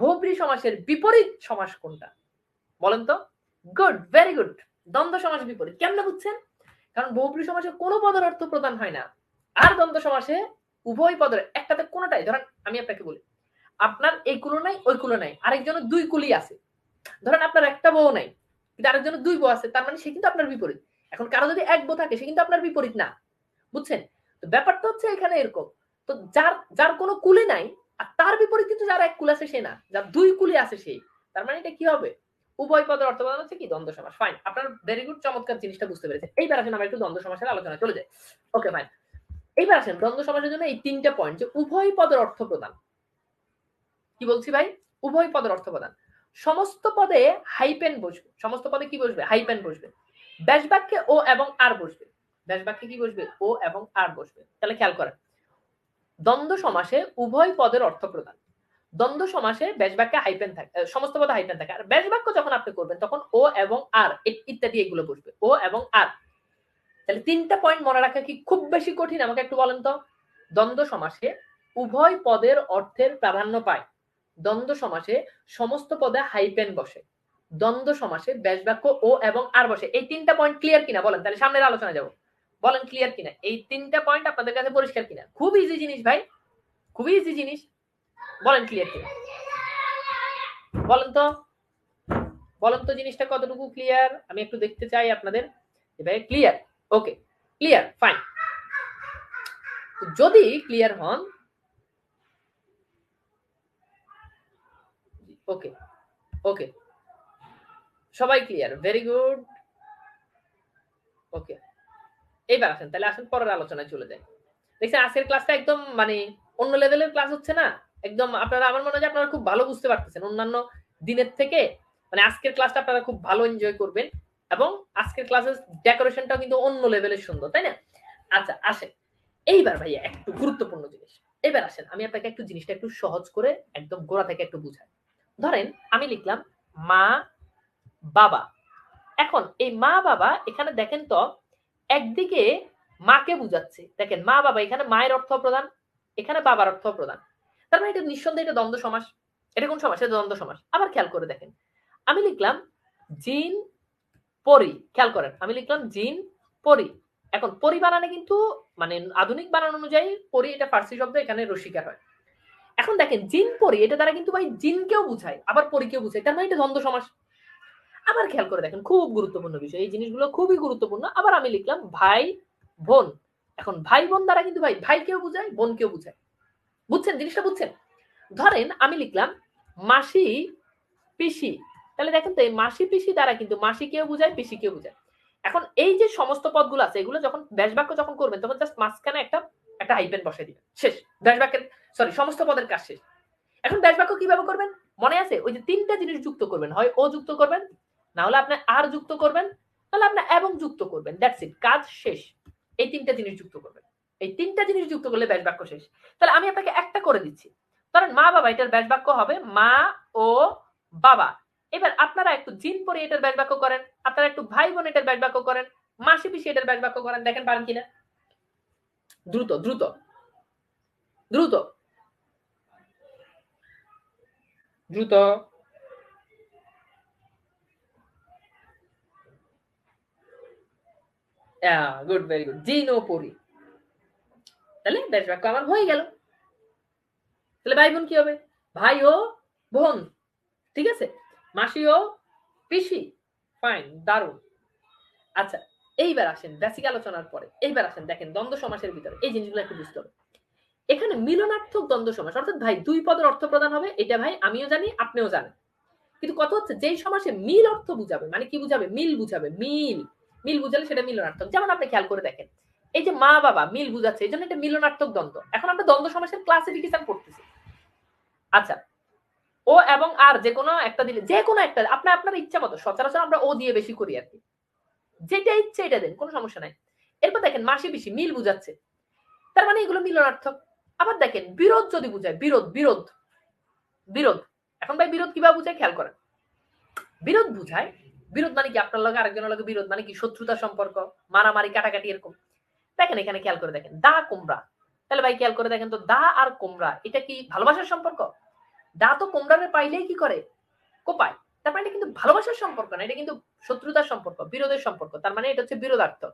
A: বহুব্রী সমাসের বিপরীত সমাস কোনটা বলেন তো? গুড, ভেরি গুড, দ্বন্দ্ব সমাস বিপরীত। কেমনে বুঝছেন? কারণ বহুব্রীহি সমাসে কোনো পদের অর্থ প্রদান হয় না। আর দ্বন্দ্ব সমাসে উভয় পদের একটাতে কোনোটাই, ধরেন আমি আপনাকে বলি, আপনার এই কুলো নাই ওই কুলো নাই, আরেকজনের দুই কুলি আছে। ধরেন আপনার একটা বউ নাই কিন্তু আরেকজনের দুই বউ আছে, তার মানে সে কিন্তু আপনার বিপরীত। এখন কারো যদি এক বউ থাকে সে কিন্তু আপনার বিপরীত না, বুঝছেন? তো ব্যাপারটা হচ্ছে এখানে এরকম। তো যার যার কোনো কুলি নাই আর তার বিপরীত কিন্তু যার এক কুল আছে সে না, যার দুই কুলি আছে সেই, তার মানে এটা কি হবে? উভয় পদের অর্থ প্রদান হচ্ছে কি দ্বন্দ্ব সমাস। ফাইন, আপনার ভেরি গুড, চমৎকার জিনিসটা বুঝতে পেরেছেন। এইবার আসেন আমরা একটু দ্বন্দ্ব সমাসের আলোচনা চলে যাই। ওকে ফাইন, এইবার আসেন দ্বন্দ্ব সমাসের জন্য এই তিনটা পয়েন্ট, যে উভয় পদের অর্থ প্রদান। কি বলছি ভাই? উভয় পদের অর্থ প্রদান। সমস্ত পদে হাইপেন বসবে, সমস্ত পদে কি বসবে? হাইপেন বসবে। ব্যাস বাক্যে ও এবং আর বসবে, ব্যাস বাক্যে কি বসবে? ও এবং আর বসবে। তাহলে খেয়াল করেন, দ্বন্দ্ব সমাসে উভয় পদের অর্থ প্রদান। দ্বন্দ্ব সমাসে ব্যাস বাক্যে হাইপেন থাকে, সমস্ত পদে হাইপেন থাকে। আর ব্যাস বাক্য যখন আপনি করবেন তখন ও এবং আর ইত্যাদি এগুলো বসবে, ও এবং আর। তাহলে তিনটা পয়েন্ট মনে রাখা কি খুব বেশি কঠিন? আমাকে একটু বলেন তো। দ্বন্দ্ব সমাসে উভয় পদের অর্থের প্রাধান্য পায়, দ্বন্দ্ব সমাসে সমস্ত পদে হাইপেন বসে, দ্বন্দ্ব সমাসে ব্যাস বাক্য ও এবং আর বসে। এই তিনটা পয়েন্ট ক্লিয়ার কিনা বলেন, তাহলে সামনের আলোচনা যাব। বলেন ক্লিয়ার কিনা, এই তিনটা পয়েন্ট আপনাদের কাছে পরিষ্কার কিনা? খুব ইজি জিনিস ভাই, খুবই ইজি জিনিস। বলেন ক্লিয়ার কিনা, বলেন তো, বলেন তো জিনিসটা কতটুকু ক্লিয়ার, আমি একটু দেখতে চাই আপনাদের। ভাই ক্লিয়ার? Okay clear, fine. যদি ক্লিয়ার হন, ওকে ওকে, সবাই ক্লিয়ার, ভেরি গুড। ওকে, এইবার আসেন, তাহলে আসেন পরের আলোচনায় চলে যায়। দেখছেন আজকের ক্লাসটা একদম মানে অন্য লেভেলের ক্লাস হচ্ছে না? একদম আপনারা, আমার মনে হয় আপনারা খুব ভালো বুঝতে পারতেছেন অন্যান্য দিনের থেকে। মানে আজকের ক্লাসটা আপনারা খুব ভালো এনজয় করবেন, এবং আজকের ক্লাসের ডেকোরেশনটাও কিন্তু অন্য লেভেলের সুন্দর, তাই না? আচ্ছা আসেন, এইবার ভাইয়া একটু গুরুত্বপূর্ণ জিনিস। এবার আসেন আমি আপনাকে একটু জিনিসটা একটু সহজ করে একদম গোড়া থেকে একটু বুঝাই। ধরেন আমি লিখলাম মা বাবা। এখন এই মা বাবা এখানে দেখেন তো, একদিকে মাকে বুঝাচ্ছে, দেখেন মা বাবা, এখানে মায়ের অর্থ প্রদান, এখানে বাবার অর্থ প্রদান। তার মানে এটা নিঃসন্দেহে এটা দ্বন্দ্ব সমাস। এটা কোন সমাস? এটা দ্বন্দ্ব সমাস। আবার খেয়াল করে দেখেন, আমি লিখলাম জিন পরি, খেয়াল করেন আমি লিখলাম জিন পরি। এখন পরি বানানে কিন্তু মানে আধুনিক বানান অনুযায়ী পরি এটা ফার্সি শব্দ, এখানে রসিকার হয়। এখন দেখেন জিন পরি, এটা দ্বারা কিন্তু ভাই জিনকেও বুঝায় আবার পরীকেও বুঝায়, তার মানে এটা দ্বন্দ্ব সমাস। আবার খেয়াল করে দেখেন, খুব গুরুত্বপূর্ণ বিষয়, এই জিনিসগুলো খুবই গুরুত্বপূর্ণ। আবার আমি লিখলাম ভাই বোন। এখন ভাই বোন দ্বারা কিন্তু ভাই ভাইকেও বুঝায় বোনকেও বুঝায়, বুঝছেন জিনিসটা? বুঝছেন? ধরেন আমি লিখলাম মাসি পিসি, তাহলে দেখেন তো এই মাসি পিসি দ্বারা কিন্তু মাসিকেও বুঝায় পিসিকেও বুঝায়। এখন এই যে সমস্ত পদগুলো আছে এগুলো যখন ব্যাস বাক্য যখন করবেন তখন জাস্ট মাঝখানে একটা একটা হাইপেন বসাই দিবেন, শেষ। ব্যাস বাক্যের সরি সমস্ত পদের কাজ শেষ। এখন ব্যাস বাক্য কিভাবে করবেন মনে আছে? ওই যে তিনটা জিনিস যুক্ত করবেন, হয় ও যুক্ত করবেন, না হলে আপনি আর যুক্ত করবেন, তাহলে আপনি এবং যুক্ত করবেন, দ্যাটস ইট, কাজ শেষ। এই তিনটা জিনিস যুক্ত করবেন, এই তিনটা জিনিস যুক্ত করলে ব্যাস বাক্য শেষ। তাহলে আমি আপনাকে একটা করে দিচ্ছি, ধরেন মা বাবা, এটার ব্যাস বাক্য হবে মা ও বাবা। এবার আপনারা একটু জিন পরে এটার ব্যাস বাক্য করেন, আপনারা একটু ভাই বোন এটার ব্যাস বাক্য করেন, মাসি পিসি এটার ব্যাস বাক্য করেন, দেখেন পারেন কিনা। দ্রুত দ্রুত দ্রুত দ্রুত। গুড, ভেরি গুড, জিন ও পরি। তাহলে ব্যাস বাক্য আমার হয়ে গেল। তাহলে ভাই বোন কি হবে? ভাই ও বোন, ঠিক আছে? মাসি ও পিসি, ফাইন, দারুণ। আচ্ছা এইবার আসেন বেসিক আলোচনার পরে, এইবার আসেন দেখেন দ্বন্দ্ব সমাসের ভিতরে এই জিনিসগুলো একটু বুঝতে হবে। এখানে মিলনার্থক দ্বন্দ্ব সমাস, অর্থাৎ ভাই দুই পদের অর্থ প্রদান হবে, এটা ভাই আমিও জানি আপনিও জানেন। কিন্তু কথা হচ্ছে যেই সমাসে মিল অর্থ বুঝাবে, মানে কি বুঝাবে? মিল বুঝাবে, মিল। মিল বুঝালে সেটা মিলনার্থক। যেমন আপনি খেয়াল করে দেখেন, এই যে মা বাবা মিল বুঝাচ্ছে, এই জন্য এটা মিলনার্থক দ্বন্দ্ব। এখন আমরা দ্বন্দ্ব সমাসের ক্লাসিফিকেশন করতেছি। আচ্ছা, ও এবং আর যে কোনো একটা দিলে, যে কোনো একটা আপনি আপনার ইচ্ছা মতো, সচরাচর আমরা ও দিয়ে বেশি করি আর কি, যেটা ইচ্ছে এটা দেন, কোনো সমস্যা নাই। এরপর দেখেন মাসি পিসি মিল বুঝাচ্ছে, তার মানে এগুলো মিলনার্থক। আবার দেখেন বিরোধ যদি বুঝায়, বিরোধ বিরোধ বিরোধ। এখন ভাই বিরোধ কিভাবে বুঝায় খেয়াল করেন। বিরোধ বুঝায়, বিরোধ মানে কি আপনার লগে আরেকজনের লগে বিরোধ মানে কি শত্রুতার সম্পর্ক, মারামারি কাটাকাটি এরকম। দেখেন এখানে খেয়াল করে দেখেন দা কুমড়া, তাহলে ভাই খেয়াল করে দেখেন তো দা আর কুমড়া এটা কি ভালোবাসার সম্পর্ক? দা তো কুমড়ারে পাইলেই কি করে? কোপায়। তার মানে এটা কিন্তু ভালোবাসার সম্পর্ক না, এটা কিন্তু শত্রুতার সম্পর্ক, বিরোধের সম্পর্ক। তার মানে এটা হচ্ছে বিরোধার্থক।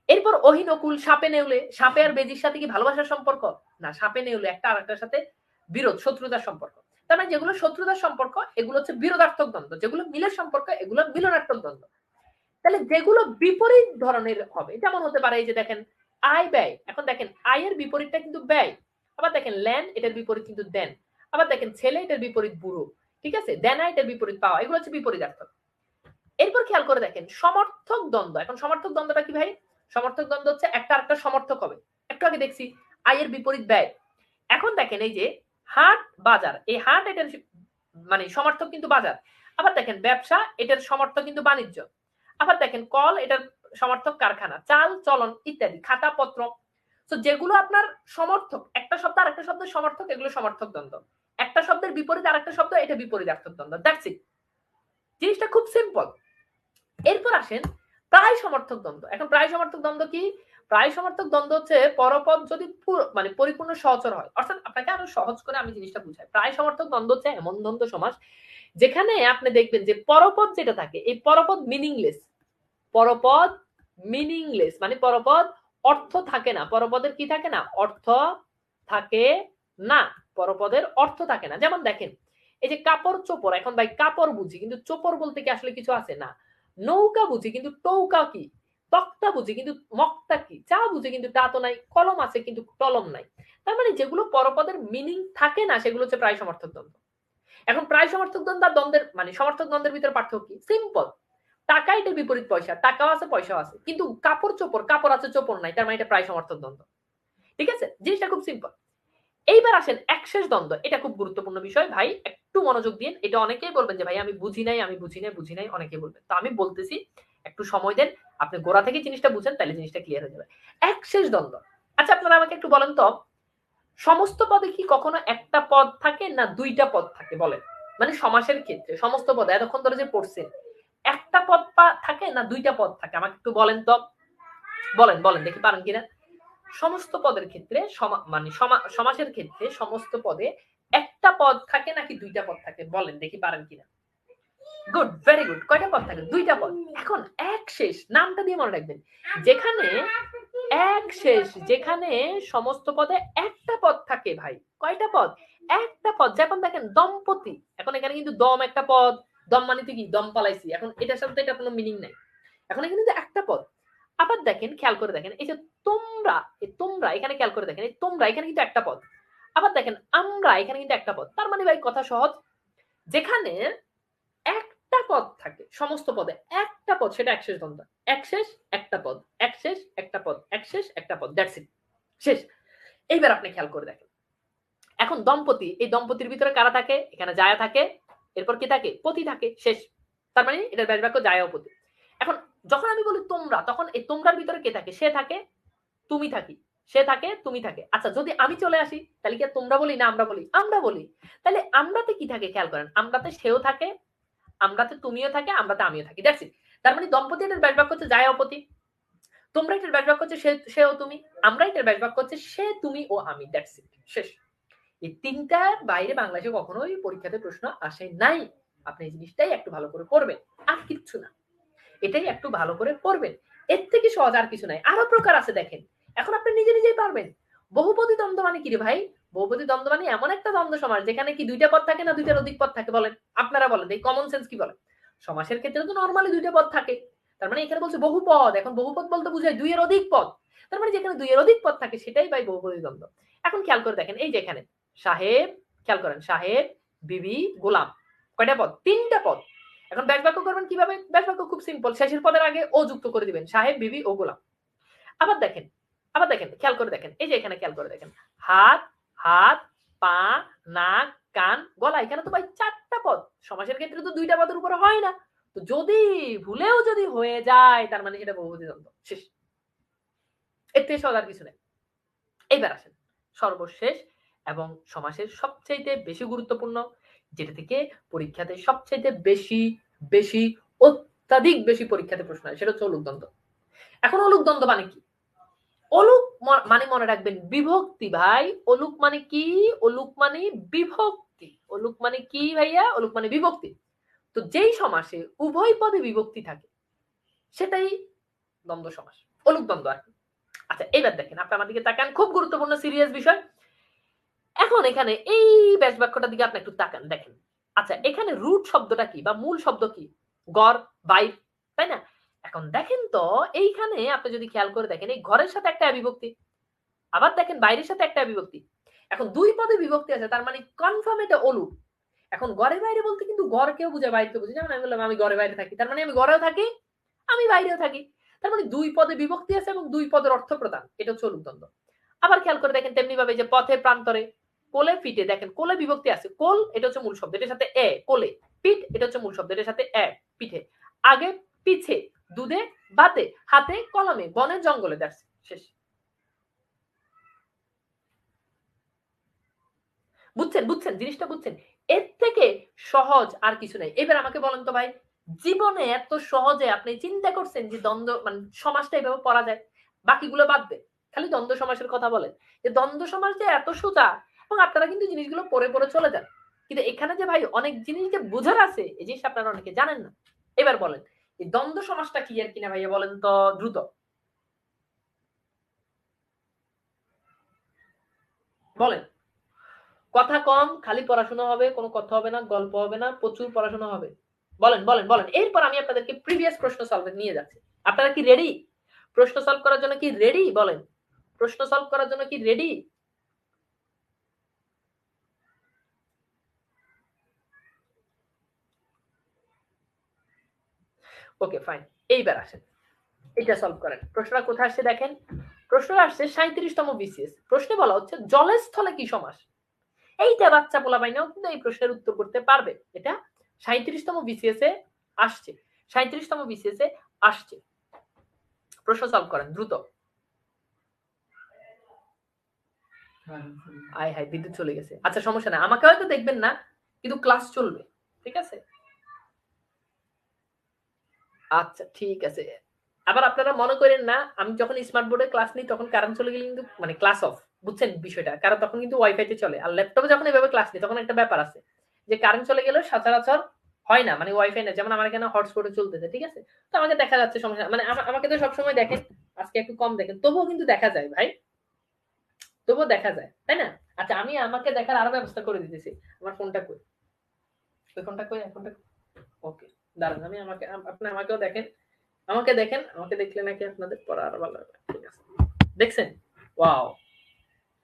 B: এরপর অহিনকুল, সাপে নেউলে। সাপে আর বেজির সাথে কি ভালোবাসার সম্পর্ক? না, সাপে নেউলে একটা আরেকটার সাথে বিরোধ, শত্রুতার সম্পর্ক। তার মানে যেগুলো শত্রুতার সম্পর্ক এগুলো হচ্ছে বিরোধাত্মক দ্বন্দ্ব, যেগুলো মিলের সম্পর্ক এগুলো মিলনাত্মক দ্বন্দ্ব। তাহলে যেগুলো বিপরীত ধরনের হবে, যেমন হতে পারে এই যে দেখেন আয় ব্যয়। এখন দেখেন আয়ের বিপরীতটা কিন্তু ব্যয়। আবার দেখেন ল্যান, এটার বিপরীত কিন্তু দেন। আবার দেখেন ছেলে, এটার বিপরীত বুড়ো। ঠিক আছে, দেনা এটার বিপরীত পাওয়া, এগুলো হচ্ছে বিপরীতার্থক। এরপর খেয়াল করে দেখেন সমর্থক দ্বন্দ্ব। এখন সমর্থক দ্বন্দ্বটা কি ভাই? সমর্থক দ্বন্দ্ব হচ্ছে একটা আরেকটা সমর্থক হবে। একটু আগে দেখছি আয়ের বিপরীত ব্যয়। এখন দেখেন এই যে হাট বাজার, এই হাট এটার মানে সমর্থক কিন্তু বাজার। আবার দেখেন ব্যবসা, এটার সমর্থক কিন্তু বাণিজ্য। আবার দেখেন কল, এটার সমর্থক কারখানা। চাল চলন ইত্যাদি, খাতা পত্র। তো যেগুলো আপনার সমর্থক, একটা শব্দ আর একটা শব্দের সমর্থক, এগুলো সমর্থক দ্বন্দ্ব। একটা শব্দের বিপরীত আর একটা শব্দ, এটা বিপরীতার্থক দ্বন্দ্ব। দ্যাটস ইট, জিনিসটা খুব সিম্পল। এরপর আসেন প্রায় সমর্থক দ্বন্দ্ব। এখন প্রায় সমর্থক দ্বন্দ্ব কি? প্রায় সমর্থক দ্বন্দ্ব হচ্ছে পরপদ যদি মানে পরিপূর্ণ সহচর হয়। অর্থাৎ আপনাকে আরো সহজ করে আমি জিনিসটা বুঝাই। প্রায় সমর্থক দ্বন্দ্ব হচ্ছে এমন দ্বন্দ্ব সমাস যেখানে আপনি দেখবেন যে পরপদ যেটা থাকে, এই পরপদ মিনিংলেস। পরপদ মিনিংলেস মানে পরপদ অর্থ থাকে না। পরপদের কি থাকে না? অর্থ থাকে না। পরপদের অর্থ থাকে না। যেমন দেখেন এই যে কাপড় চোপড়। এখন ভাই কাপড় বুঝি, কিন্তু চোপড় বলতে কি আসলে কিছু আছে? না। নৌকা বুঝি, কিন্তু টৌকা কি? তক্তা বুঝি, কিন্তু মক্তা কি? চা বুঝি, কিন্তু তা তো নাই। কলম আছে, কিন্তু কলম নাই। তার মানে যেগুলো পরপদের মিনিং থাকে না সেগুলো হচ্ছে প্রায় সমর্থক দ্বন্দ্ব। এখন প্রায় সমর্থক দ্বন্দ্ব আর দ্বন্দ্বের মানে সমর্থক দ্বন্দ্বের ভিতরে পার্থক্য কি? সিম্পল। টাকা এটার বিপরীত পয়সা, টাকাও আছে পয়সাও আছে, কিন্তু কাপড় চোপড়, কাপড় আছে চোপড় নাই, তার মানে এটা প্রায় সমর্থক দ্বন্দ্ব। ঠিক আছে, জিনিসটা খুব সিম্পল। এইবার আসেন একশেষ দ্বন্দ্ব। এটা খুব গুরুত্বপূর্ণ বিষয় ভাই, একটু মনোযোগ দিন। এটা অনেকেই বলবেন যে ভাই আমি বুঝি নাই, আমি বুঝি নাই, বুঝি নাই, অনেকেই বলবেন। তো আমি বলতেছি, একটু সময় দেন, আপনি গোড়া থেকে জিনিসটা বুঝেন, তাহলে জিনিসটা ক্লিয়ার হয়ে যাবে। একশেষ দ্বন্দ্ব। আচ্ছা আপনারা আমাকে একটু বলেন তো, সমস্ত পদে কি কখনো একটা পদ থাকে না দুইটা পদ থাকে? বলেন। মানে সমাসের ক্ষেত্রে সমস্ত পদে এতক্ষণ ধরে যে পড়ছেন, একটা পদ থাকে না দুইটা পদ থাকে? আমাকে একটু বলেন তো, বলেন বলেন দেখি পারেন কিনা। সমস্ত পদের ক্ষেত্রে মানে সমাসের ক্ষেত্রে সমস্ত পদে একটা পদ থাকে নাকি দুইটা পদ থাকে? বলেন দেখি পারেন কিনা। Good, very good. কয়টা পদ থাকে? দুইটা পদ। এখন এক শেষ নামটা দিয়ে মনে রাখবেন, যেখানে এক শেষ, যেখানে সমস্ত পদে একটা পদ থাকে ভাই। কয়টা পদ? একটা পদ। যেমন দেখেন দম্পতি, এখন এখানে কিন্তু দম একটা পদ। দম মানে কি? দম পালাইছি। এখন এটার সাথে এটা কোনো মিনিং নাই, এখন এখানে কিন্তু একটা পদ। আবার দেখেন, খেয়াল করে দেখেন এই যে তোমরা, এই তোমরা এখানে খেয়াল করে দেখেন, এই তোমরা এখানে কিন্তু একটা পদ। আবার দেখেন আমরা, এখানে কিন্তু একটা পদ। তার মানে ভাই কথা সহজ, যেখানে একটা পদ থাকে সমস্ত পদে একটা পদ, সেটা একশেষ দ্বন্দ্ব। একশেষ একটা পদ, একশেষ একটা পদ, একশেষ একটা পদ, দ্যাটস ইট, শেষ। এইবার আপনি খেয়াল করে দেখেন, এখন দম্পতি, এই দম্পতির ভিতরে কারা থাকে? এখানে জায়া থাকে, এরপর কি থাকে? পতি থাকে, শেষ। তার মানে এটার ব্যাস বাক্য জায়া ও পতি। এখন যখন আমি বলি তোমরা, তখন এই তোমরার ভিতরে কে থাকে? সে থাকে, তুমি থাকি, সে থাকে, তুমি থাকে। আচ্ছা যদি আমি চলে আসি, তাহলে কি তোমরা বলি না আমরা বলি? আমরা বলি। তাহলে আমরাতে কি থাকে? খেয়াল করেন, আমরাতে সেও থাকে, আমরাতে তুমিও থাকে, আমরাতে আমিও থাকি, দ্যাটস ইট। তার মানে দম্পতি এটার ব্যাস বাক্য হচ্ছে জায়া ও পতি, তোমরা এটার ব্যাস বাক্য হচ্ছে সে ও তুমি, আমরা এটার ব্যাস বাক্য হচ্ছে সে তুমি ও আমি, দ্যাটস ইট, শেষ। এই তিনটার বাইরে বাংলাদেশে কখনোই পরীক্ষাতে প্রশ্ন আসে নাই। আপনি এই জিনিসটাই একটু ভালো করে পড়বেন, আর কিচ্ছু না, এটাই একটু ভালো করে পড়বেন। এর থেকে সহজ আর কিছু নাই। আরো প্রকার আছে দেখেন, এখন আপনি নিজে নিজেই পারবেন। বহুপদী দ্বন্দ্ব মানে কি রে ভাই? বহুপদী দ্বন্দ্ব মানে এমন একটা দ্বন্দ্ব সমাস যেখানে কি দুইটা পদ থাকে না দুইটার অধিক পদ থাকে? বলেন, আপনারা বলেন, এই কমন সেন্স কি বলেন? সমাসের ক্ষেত্রে তো নরমালি দুইটা পদ থাকে, তার মানে এখানে বলছে বহুপদ। এখন বহুপদ বলতে বুঝায় দুইয়ের অধিক পদ, তার মানে যেখানে দুইয়ের অধিক পদ থাকে সেটাই ভাই বহুপদী দ্বন্দ্ব। এখন খেয়াল করে দেখেন, এই যে এখানে সাহেব, খেয়াল করেন সাহেব, বিবি, গোলাম, কয়টা পদ? তিনটা পদ। এখন ব্যাস বাক্য করবেন কিভাবে? ব্যাস বাক্য খুব সিম্পল, শেষের পদের আগে ও যুক্ত করে দিবেন, সাহেব, বিবি ও গোলাম। আবার দেখেন, আবার দেখেন, খেয়াল করে দেখেন, এই যে এখানে খেয়াল করে দেখেন, হাত, হাত, পা, নাক, কান, গলা, এখানে তো ভাই চারটা পদ। সমাসের ক্ষেত্রে তো দুইটা পদের উপরে হয় না, তো যদি ভুলেও যদি হয়ে যায় তার মানে সেটা বহুপদী দ্বন্দ্ব, শেষ। এর থেকে সহজ আর কিছু নেই। এইবার আসেন সর্বশেষ এবং সমাসের সবচেয়ে বেশি গুরুত্বপূর্ণ, যেটা থেকে পরীক্ষাতে সবচেয়ে বেশি বেশি অত্যাধিক বেশি পরীক্ষাতে প্রশ্ন হয়, সেটা হচ্ছে অলুক দ্বন্দ্ব। এখন অলুক দ্বন্দ্ব মানে কি? অলুক মানে মনে রাখবেন বিভক্তি ভাই। অলুক মানে কি? অলুক মানে বিভক্তি। অলুক মানে কি ভাইয়া? অলুক মানে বিভক্তি। তো যেই সমাসে উভয় পদে বিভক্তি থাকে সেটাই দ্বন্দ্ব সমাস। অলুক দ্বন্দ্ব আর কি। আচ্ছা এইবার দেখেন, আপনি আমার দিকে তাকান, খুব গুরুত্বপূর্ণ সিরিয়াস বিষয়। এখন এখানে এই ব্যাস বাক্যটার দিকে আপনি একটু তাকান, দেখেন। আচ্ছা এখানে রুট শব্দটা কি বা মূল শব্দ কি? গড়, বাইর, তাই না? এখন দেখেন তো এইখানে আপনি যদি খেয়াল করে দেখেন, এই ঘরের সাথে একটা বিভক্তি, আবার দেখেন বাইরের সাথে একটা বিভক্তি। এখন দুই পদে বিভক্তি আছে, তার মানে কনফার্ম এটা অলুক। এখন ঘরে বাইরে বলতে কিন্তু ঘরকেও বুঝায়, বাইরেকেও বুঝে। যেমন আমি বললাম আমি ঘরে বাইরে থাকি, তার মানে আমি ঘরেও থাকি, আমি বাইরেও থাকি। তার মানে দুই পদে বিভক্তি আছে এবং দুই পদের অর্থ প্রদান, এটা হচ্ছে অলুক দ্বন্দ্ব। আবার খেয়াল করে দেখেন তেমনি ভাবে যে পথে, প্রান্তরে, কোলে, পিঠে, দেখেন কোলে বিভক্তি আছে, কোল এটা হচ্ছে মূল শব্দ, এটার সাথে এ, কোলে। পিঠ এটা হচ্ছে মূল শব্দ, এটার সাথে এ, পিঠে। আগে, পিছে, দুধে, ভাতে, হাতে, কলমে, বনে, জঙ্গলে, দ্যাটস শেষ। বুঝছেন? বুঝছেন? জিনিসটা বুঝছেন? এর থেকে সহজ আর কিছু নাই। এবার আমাকে বলেন তো ভাই, জীবনে এত সহজে আপনি চিন্তা করছেন যে দ্বন্দ্ব মানে সমাসটা এভাবে পড়া যায়? বাকিগুলো বাদ দেন, খালি দ্বন্দ্ব সমাসের কথা বলেন। যে দ্বন্দ্ব সমাস যে এত সোজা, এবং আপনারা কিন্তু জিনিসগুলো পড়ে পড়ে চলে যান। কিন্তু এখানে যে ভাই অনেক জিনিস যে বোঝার আছে, এই জিনিস আপনারা অনেকে জানেন না। এবার বলেন এই দ্বন্দ্ব সমাসটা কি আর কিনা ভাইয়া বলেন তো দ্রুত। বলেন। কথা কম, খালি পড়াশোনা হবে, কোনো কথা হবে না, গল্প হবে না, প্রচুর পড়াশোনা হবে। বলেন বলেন বলেন, এরপর আমি আপনাদেরকে প্রিভিয়াস প্রশ্ন সলভে নিয়ে যাচ্ছি। আপনারা কি রেডি? প্রশ্ন সলভ করার জন্য কি রেডি? বলেন, প্রশ্ন সলভ করার জন্য কি রেডি? ওকে ফাইন, এইবার আসেন, এটা সলভ করেন। প্রশ্নটা কোথায় আসছে দেখেন, প্রশ্নটা আসছে 37তম বিসিএস। প্রশ্নে বলা হচ্ছে জলের স্থলে কি সমাস। এইটা বাচ্চা পোলাপাইনাও কিন্তু এই প্রশ্নের উত্তর করতে পারবে। এটা 37তম বিসিএস এ আসছে, 37তম বিসিএস এ আসছে। প্রশ্ন সলভ করেন দ্রুত। আয় হায়, বিদ্যুৎ চলে গেছে। আচ্ছা সমস্যা নাই, আমাকে হয়তো দেখবেন না, কিন্তু ক্লাস চলবে, ঠিক আছে? আচ্ছা ঠিক আছে। আবার আপনারা মনে করেন না আমি যখন স্মার্ট বোর্ডে ক্লাস নিই তখন কারেন্ট চলে গেলে কিন্তু মানে ক্লাস অফ, বুঝছেন বিষয়টা? কারণ তখন কিন্তু ওয়াইফাইতে চলে। আর ল্যাপটপে যখন এভাবে ক্লাস নিই তখন একটা ব্যাপার আছে যে কারেন্ট চলে গেলেও সচরাচর হয় না, মানে ওয়াইফাই না, যেমন আমার এখানে হটস্পটে চলতেছে, ঠিক আছে? তো আমাকে দেখা যাচ্ছে, সমস্যা মানে আমাকে তো সবসময় দেখেন, আজকে একটু কম দেখেন, তবুও কিন্তু দেখা যায় ভাই, তবুও দেখা যায়, তাই না? আচ্ছা আমি আমাকে দেখার আরো ব্যবস্থা করে দিতেছি। আমার ফোনটা কই, ওই ফোনটা কই, ফোনটা ওকে দাঁড়ান, আমি আমাকে আপনি আমাকেও দেখেন, আমাকে দেখেন, আমাকে দেখলে নাকি আপনাদের পড়া আরো ভালো হবে। ঠিক আছে, দেখছেন? ওয়াও,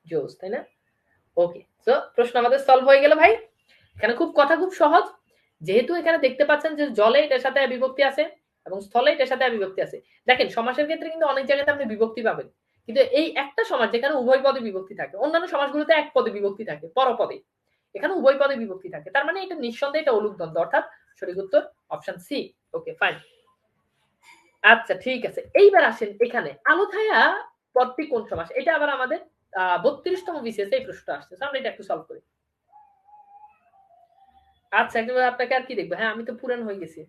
B: জোস, তাই না? ওকে, সো প্রশ্ন আমাদের সলভ হয়ে গেল ভাই। এখানে খুব কথা খুব সহজ। যেহেতু এখানে দেখতে পাচ্ছেন যে জলে এটার সাথে বিভক্তি আছে এবং স্থলে এটার সাথে বিভক্তি আছে। দেখেন সমাসের ক্ষেত্রে কিন্তু অনেক জায়গাতে আপনি বিভক্তি পাবেন, কিন্তু এই একটা সমাস যেখানে উভয় পদে বিভক্তি থাকে, অন্যান্য সমাসগুলোতে এক পদে বিভক্তি থাকে, পরপদে, এখানে উভয় পদে বিভক্তি থাকে, তার মানে এটা নিঃসন্দেহে এটা অলুক দ্বন্দ্ব, অর্থাৎ সঠিক উত্তর অপশন সি। Okay fine. আচ্ছা ঠিক আছে, এইবার আসেন এখানে আলোথায়া পদটি কোন সমাস। এটা আবার আমাদের 32তম বিসিএস এই প্রশ্নটা আসছে, আমরা এটা একটু সলভ করি। আচ্ছা একেবারে আপনাকে আর কি দেখবো, হ্যাঁ আমি তো পুরান হয়ে গেছি,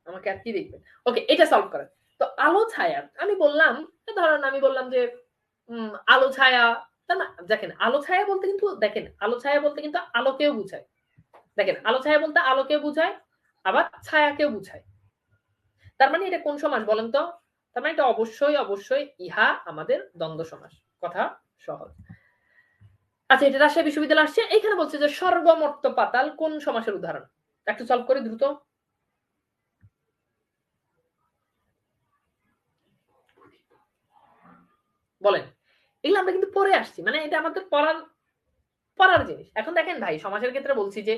B: আমাকে আর কি দেখবেন। ওকে এটা সলভ করেন। তো আলো ছায়া আমি বললাম, ধরেন আমি বললাম যে আলো ছায়া, তা না দেখেন আলো ছায়া বলতে কিন্তু, দেখেন আলো ছায়া বলতে কিন্তু আলোকেও বুঝায়। দেখেন আলো ছায়া বলতে আলোকেও বুঝায়, আবার ছায়াকেও বুঝায়। তার মানে এটা কোন সমাস বলেন তো? তার মানে এটা অবশ্যই অবশ্যই ইহা আমাদের দ্বন্দ্ব সমাস। কথা সহজ। আচ্ছা এটা রাজশাহী বিশ্ববিদ্যালয় আসছে, এখানে বলছে যে স্বর্গমর্ত পাতাল কোন সমাসের উদাহরণ। একটু সলভ করে দ্রুত বলেন। এগুলো আমরা কিন্তু পরে আসছি, মানে এটা আমাদের পড়ার জিনিস। এখন দেখেন ভাই সমাসের ক্ষেত্রে বলছি যে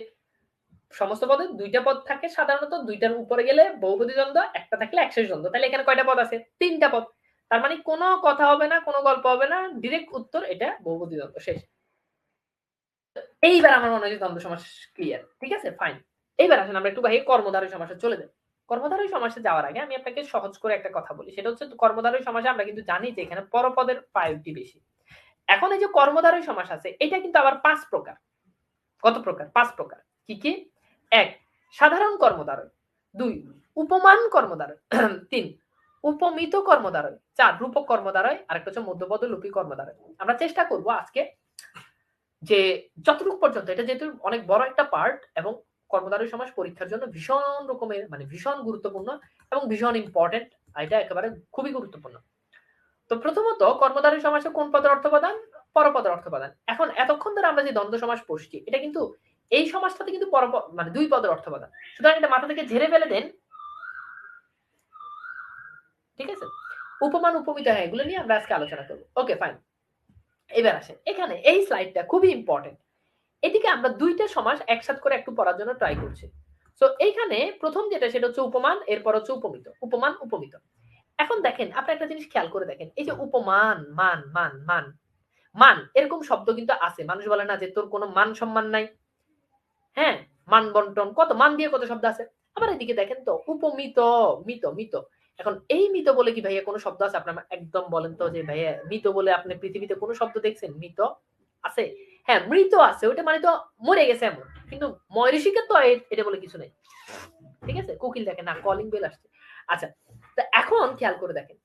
B: সমস্ত পদে দুইটা পদ থাকে সাধারণত, দুইটার উপরে গেলে বহুপদী দ্বন্দ্ব, একটা থাকলে একশেষ দ্বন্দ্ব। তাহলে এখানে কয়টা পদ আছে? তিনটা পদ। তার মানে কোনো কথা হবে না, কোনো গল্প হবে না, ডিরেক্ট উত্তর এটা বহুপদী দ্বন্দ্ব, শেষ। এইবার আমার মনে হয় যে দ্বন্দ্ব সমাস ক্লিয়ার, ঠিক আছে ফাইন। এইবার আসেন আমরা একটু ভাই কর্মধারী সমাসে চলে যাই। কর্মধারী সমাসে যাওয়ার আগে আমি আপনাকে সহজ করে একটা কথা বলি, সেটা হচ্ছে কর্মধারী সমাসে আমরা কিন্তু জানি যে এখানে পরপদের প্রায়োরিটি বেশি। এখন এই যে কর্মধারী সমাস আছে এটা কিন্তু আবার 5 প্রকার। কত প্রকার? 5 প্রকার। কি কি? 1 সাধারণ কর্মধারয়, 2 উপমান কর্মধারয়, 3 উপমিত কর্মধারয়, 4 রূপক কর্মধারয়, আরেকটা হচ্ছে মধ্যপদ লোপী কর্মধারয়। আমরা চেষ্টা করব আজকে যে যতটুকু পর্যন্ত, এটা যেহেতু অনেক বড় একটা পার্ট এবং কর্মধারয় সমাস পরীক্ষার জন্য ভীষণ রকমের মানে ভীষণ গুরুত্বপূর্ণ এবং ভীষণ ইম্পর্টেন্ট এটা একেবারে খুবই গুরুত্বপূর্ণ। তো প্রথমত কর্মধারী সমাসে কোন পদের অর্থপ্রদান? পরপদের অর্থপ্রদান। এখন এতক্ষণ ধরে আমরা যে দ্বন্দ্ব সমাস পড়ছি এটা কিন্তু এই সমাসটাতে কিন্তু মানে দুই পদের অর্থপ্রদান, সুতরাং এটা মাথা থেকে ঝেড়ে ফেলে দেন। ঠিক আছে, উপমান উপমিত, হ্যাঁ এগুলো নিয়ে আমরা আজকে আলোচনা করবো। ওকে ফাইন, এবার আসেন এখানে এই স্লাইডটা খুবই ইম্পর্টেন্ট। এদিকে আমরা দুইটা সমাস একসাথে করে একটু পড়ার জন্য ট্রাই করছি। তো এইখানে প্রথম যেটা সেটা হচ্ছে উপমান, এরপর হচ্ছে উপমিত। উপমান উপমিত। এখন দেখেন আপনি একটা জিনিস খেয়াল করে দেখেন, এই যে উপমান, মান মান মান মান এরকম শব্দ কিন্তু আছে। মানুষ বলে না যে তোর কোনো মান সম্মান নাই, হ্যাঁ মান বন্টন, কত মান দিয়ে কত শব্দ আছে। আবার এদিকে দেখেন তো উপমিত, মিত মিত। এখন এই মিত বলে কি ভাইয়া কোনো শব্দ আছে? আপনার একদম বলেন তো যে ভাইয়া মিত বলে আপনি পৃথিবীতে কোনো শব্দ দেখছেন? মিত আছে? হ্যাঁ মৃত আছে, ওটা মানে তো মরে গেছে এমন, কিন্তু ময়ূষীকে তো এটা বলে কিছু নেই। ঠিক আছে, কোকিল দেখেন না, কলিং বেল আসছে। আচ্ছা, তা এখন খেয়াল করে দেখেন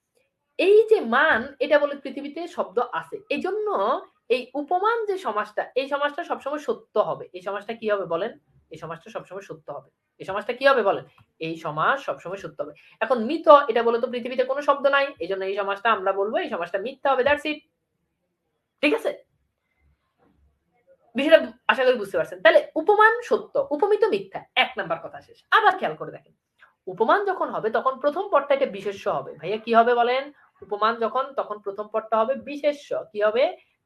B: এই যে মান, এটা বলে পৃথিবীতে শব্দ আছে, এই জন্য এই উপমান যে সমাজটা, এই সমাজটা সবসময় সত্য হবে। এই সমাজটা কি হবে বলেন? এই সমাজটা সবসময় সত্য হবে। এই সমাজটা কি হবে বলেন? এই সমাজ সবসময় সত্য হবে। এখন মিথ, এটা বলে তো পৃথিবীতে কোনো শব্দ নাই, এই জন্য এই সমাজটা আমরা বলবো এই সমাজটা মিথ্যা হবে, দ্যাটস ইট। ঠিক আছে, বিষয়টা আশা করি বুঝতে পারছেন। তাহলে উপমান সত্য, উপমিত মিথ্যা, এক নাম্বার কথা শেষ। আবার খেয়াল করে দেখেন, উপমান যখন হবে তখন প্রথম পদটা এটা বিশেষ্য হবে। ভাইয়া কি হবে বলেন? উপমান যখন, তখন প্রথম পদটা হবে বিশেষ্য। কি হবে?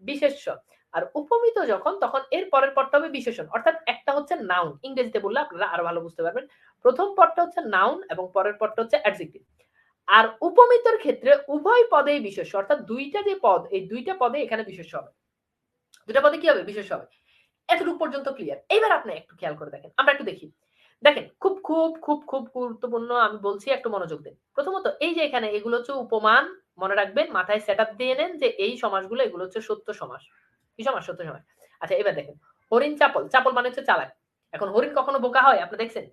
B: বিশেষ্য। আর উপমিত যখন, তখন এর পরের পদটা হবে বিশেষণ। অর্থাৎ একটা হচ্ছে নাউন, ইংরেজিতে বললে আপনারা আরো ভালো বুঝতে পারবেন। প্রথম পদটা হচ্ছে নাউন এবং পরের পদটা হচ্ছে অ্যাডজেক্টিভ। আর উপমিতর ক্ষেত্রে উভয় পদেই বিশেষ্য, অর্থাৎ দুইটা যে পদ, এই দুইটা পদে এখানে বিশেষ্য হবে। দুইটা পদে কি হবে? বিশেষ্য হবে। এতটুকু পর্যন্ত ক্লিয়ার। এবার আপনি একটু খেয়াল করে দেখেন, আমরা একটু দেখি। দেখেন খুব খুব খুব খুব গুরুত্বপূর্ণ, আমি বলছি একটু মনোযোগ দিন। প্রথমত এই যে এখানে এগুলো হচ্ছে উপমান, মনে রাখবেন, মাথায় সেট আপ দিয়ে নেন যে এই সমাসগুলো এগুলো হচ্ছে সত্য সমাস। কি সমাস? সত্য সমাস। আচ্ছা এবার দেখেন, হরিণ চাপল, চাপল মানে হচ্ছে চালাক। এখন হরিণ কখনো বোকা হয়? আপনি দেখছেন?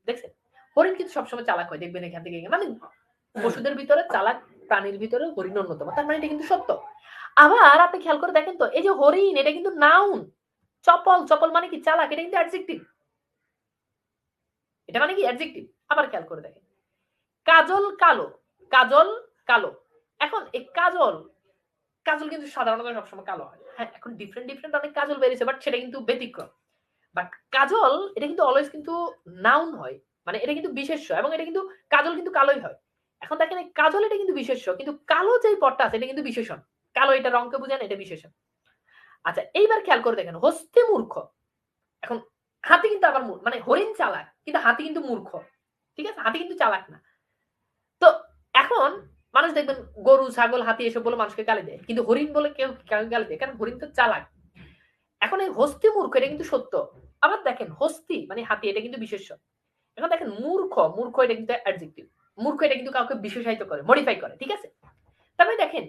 B: দেখছেন? হরিণ কিন্তু সবসময় চালাক হয়, দেখবেন এখান থেকে। মানে পশুদের ভিতরে চালাক প্রাণীর ভিতরে হরিণ অন্যতম, তার মানে এটা কিন্তু সত্য। আবার আপনি খেয়াল করে দেখেন তো, এই যে হরিণ, এটা কিন্তু নাউন। চপল, চপল মানে কি? চালাক, এটা কিন্তু অ্যাডজেক্টিভ। এটা মানে কি? অ্যাডজেক্টিভ। আবার খেয়াল করে দেখেন, কাজল কালো, কাজল কালো। এখন এই কাজল, কাজল কিন্তু সাধারণত সবসময় কালো হয়। হ্যাঁ এখন ডিফারেন্ট ডিফারেন্ট অনেক কাজল বেরিয়েছে, বাট সেটা কিন্তু ব্যতিক্রম। বাট কাজল এটা কিন্তু অলওয়েজ কিন্তু নাউন হয়, মানে এটা কিন্তু বিশেষ্য, এবং এটা কিন্তু কাজল কিন্তু কালোই হয়। এখন দেখেন এই কাজল এটা কিন্তু বিশেষ্য, কিন্তু কালো যে পদটা আছে এটা কিন্তু বিশেষণ। কালো এটা রংকে বোঝান, এটা বিশেষণ। আচ্ছা এইবার খেয়াল করে দেখেন, হস্তি মূর্খ। এখন হাতি কিন্তু আবার মানে হরিণ চালাক, কিন্তু হাতি কিন্তু মূর্খ। ঠিক আছে, হাতি কিন্তু চালাক না। তো এখন মানুষ দেখবেন গরু ছাগল হাতি এসব বলে মানুষকে গালি দেয়, কিন্তু হরিণ বলে কেউ গালি দেয়, কারণ হরিণ তো চালাক। এখন এই হস্তি মূর্খ এটা কিন্তু সত্য। আবার দেখেন হস্তি মানে হাতি, এটা কিন্তু বিশেষ্য। এখন দেখেন মূর্খ, মূর্খ এটা কিন্তু অ্যাডজেক্টিভ। মূর্খ এটা কিন্তু কাউকে বিশেষায়িত করে, মডিফাই করে। ঠিক আছে, তবে দেখেন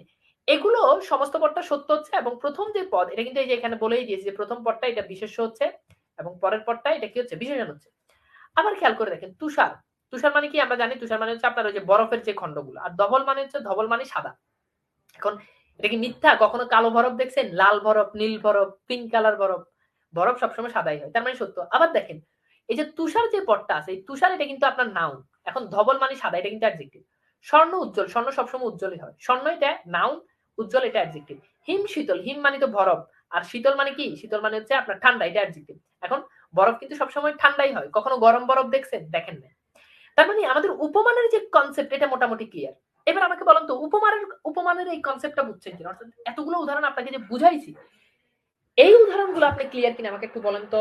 B: এগুলো সমস্ত পদটা সত্য হচ্ছে, এবং প্রথম যে পদ এটা কিন্তু এই যে এখানে বলেই দিয়েছে যে প্রথম পদটা এটা বিশেষ্য হচ্ছে, এবং পরের পদটা এটা কি হচ্ছে? বিশেষণ হচ্ছে। আবার খেয়াল করে দেখেন তুষার, তুষার মানে কি? আমরা জানি তুষার মানে হচ্ছে আপনার ওই যে বরফের যে খণ্ডগুলো। আর ধবল মানে হচ্ছে, ধবল মানে সাদা। এখন এটা কি মিথ্যা? কখনো কালো বরফ দেখছেন? লাল বরফ, নীল বরফ, পিঙ্ক কালার বরফ, বরফ সবসময় সাদাই হয়, তার মানে সত্য। আবার দেখেন এই যে তুষার যে পদটা আছে, এই তুষার এটা কিন্তু আপনার নাউন। এখন ধবল মানে সাদা, এটা কিন্তু অ্যাডজেক্টিভ। স্বর্ণ উজ্জ্বল, স্বর্ণ সবসময় উজ্জ্বলই হয়। স্বর্ণ এটা নাউন, উজ্জ্বল এটা অ্যাডজেক্টিভ। হিম শীতল, হিম মানে তো বরফ, আর শীতল মানে কি? শীতল মানে হচ্ছে আপনার ঠান্ডা, এটা অ্যাডজেক্টিভ। এখন বরফ কিন্তু সবসময় ঠান্ডাই হয়, কখনো গরম বরফ দেখছেন? দেখেন না। তার মানে আমাদের উপমানের যে কনসেপ্ট এটা মোটামুটি ক্লিয়ার। এবার আমাকে বলেন তো উপমানের এই কনসেপ্টটা বুঝছেন কিনা? অর্থাৎ এতগুলো উদাহরণ আপনাকে যে বুঝাইছি, এই উদাহরণগুলো আপনি ক্লিয়ার কিনা আমাকে একটু বলেন তো।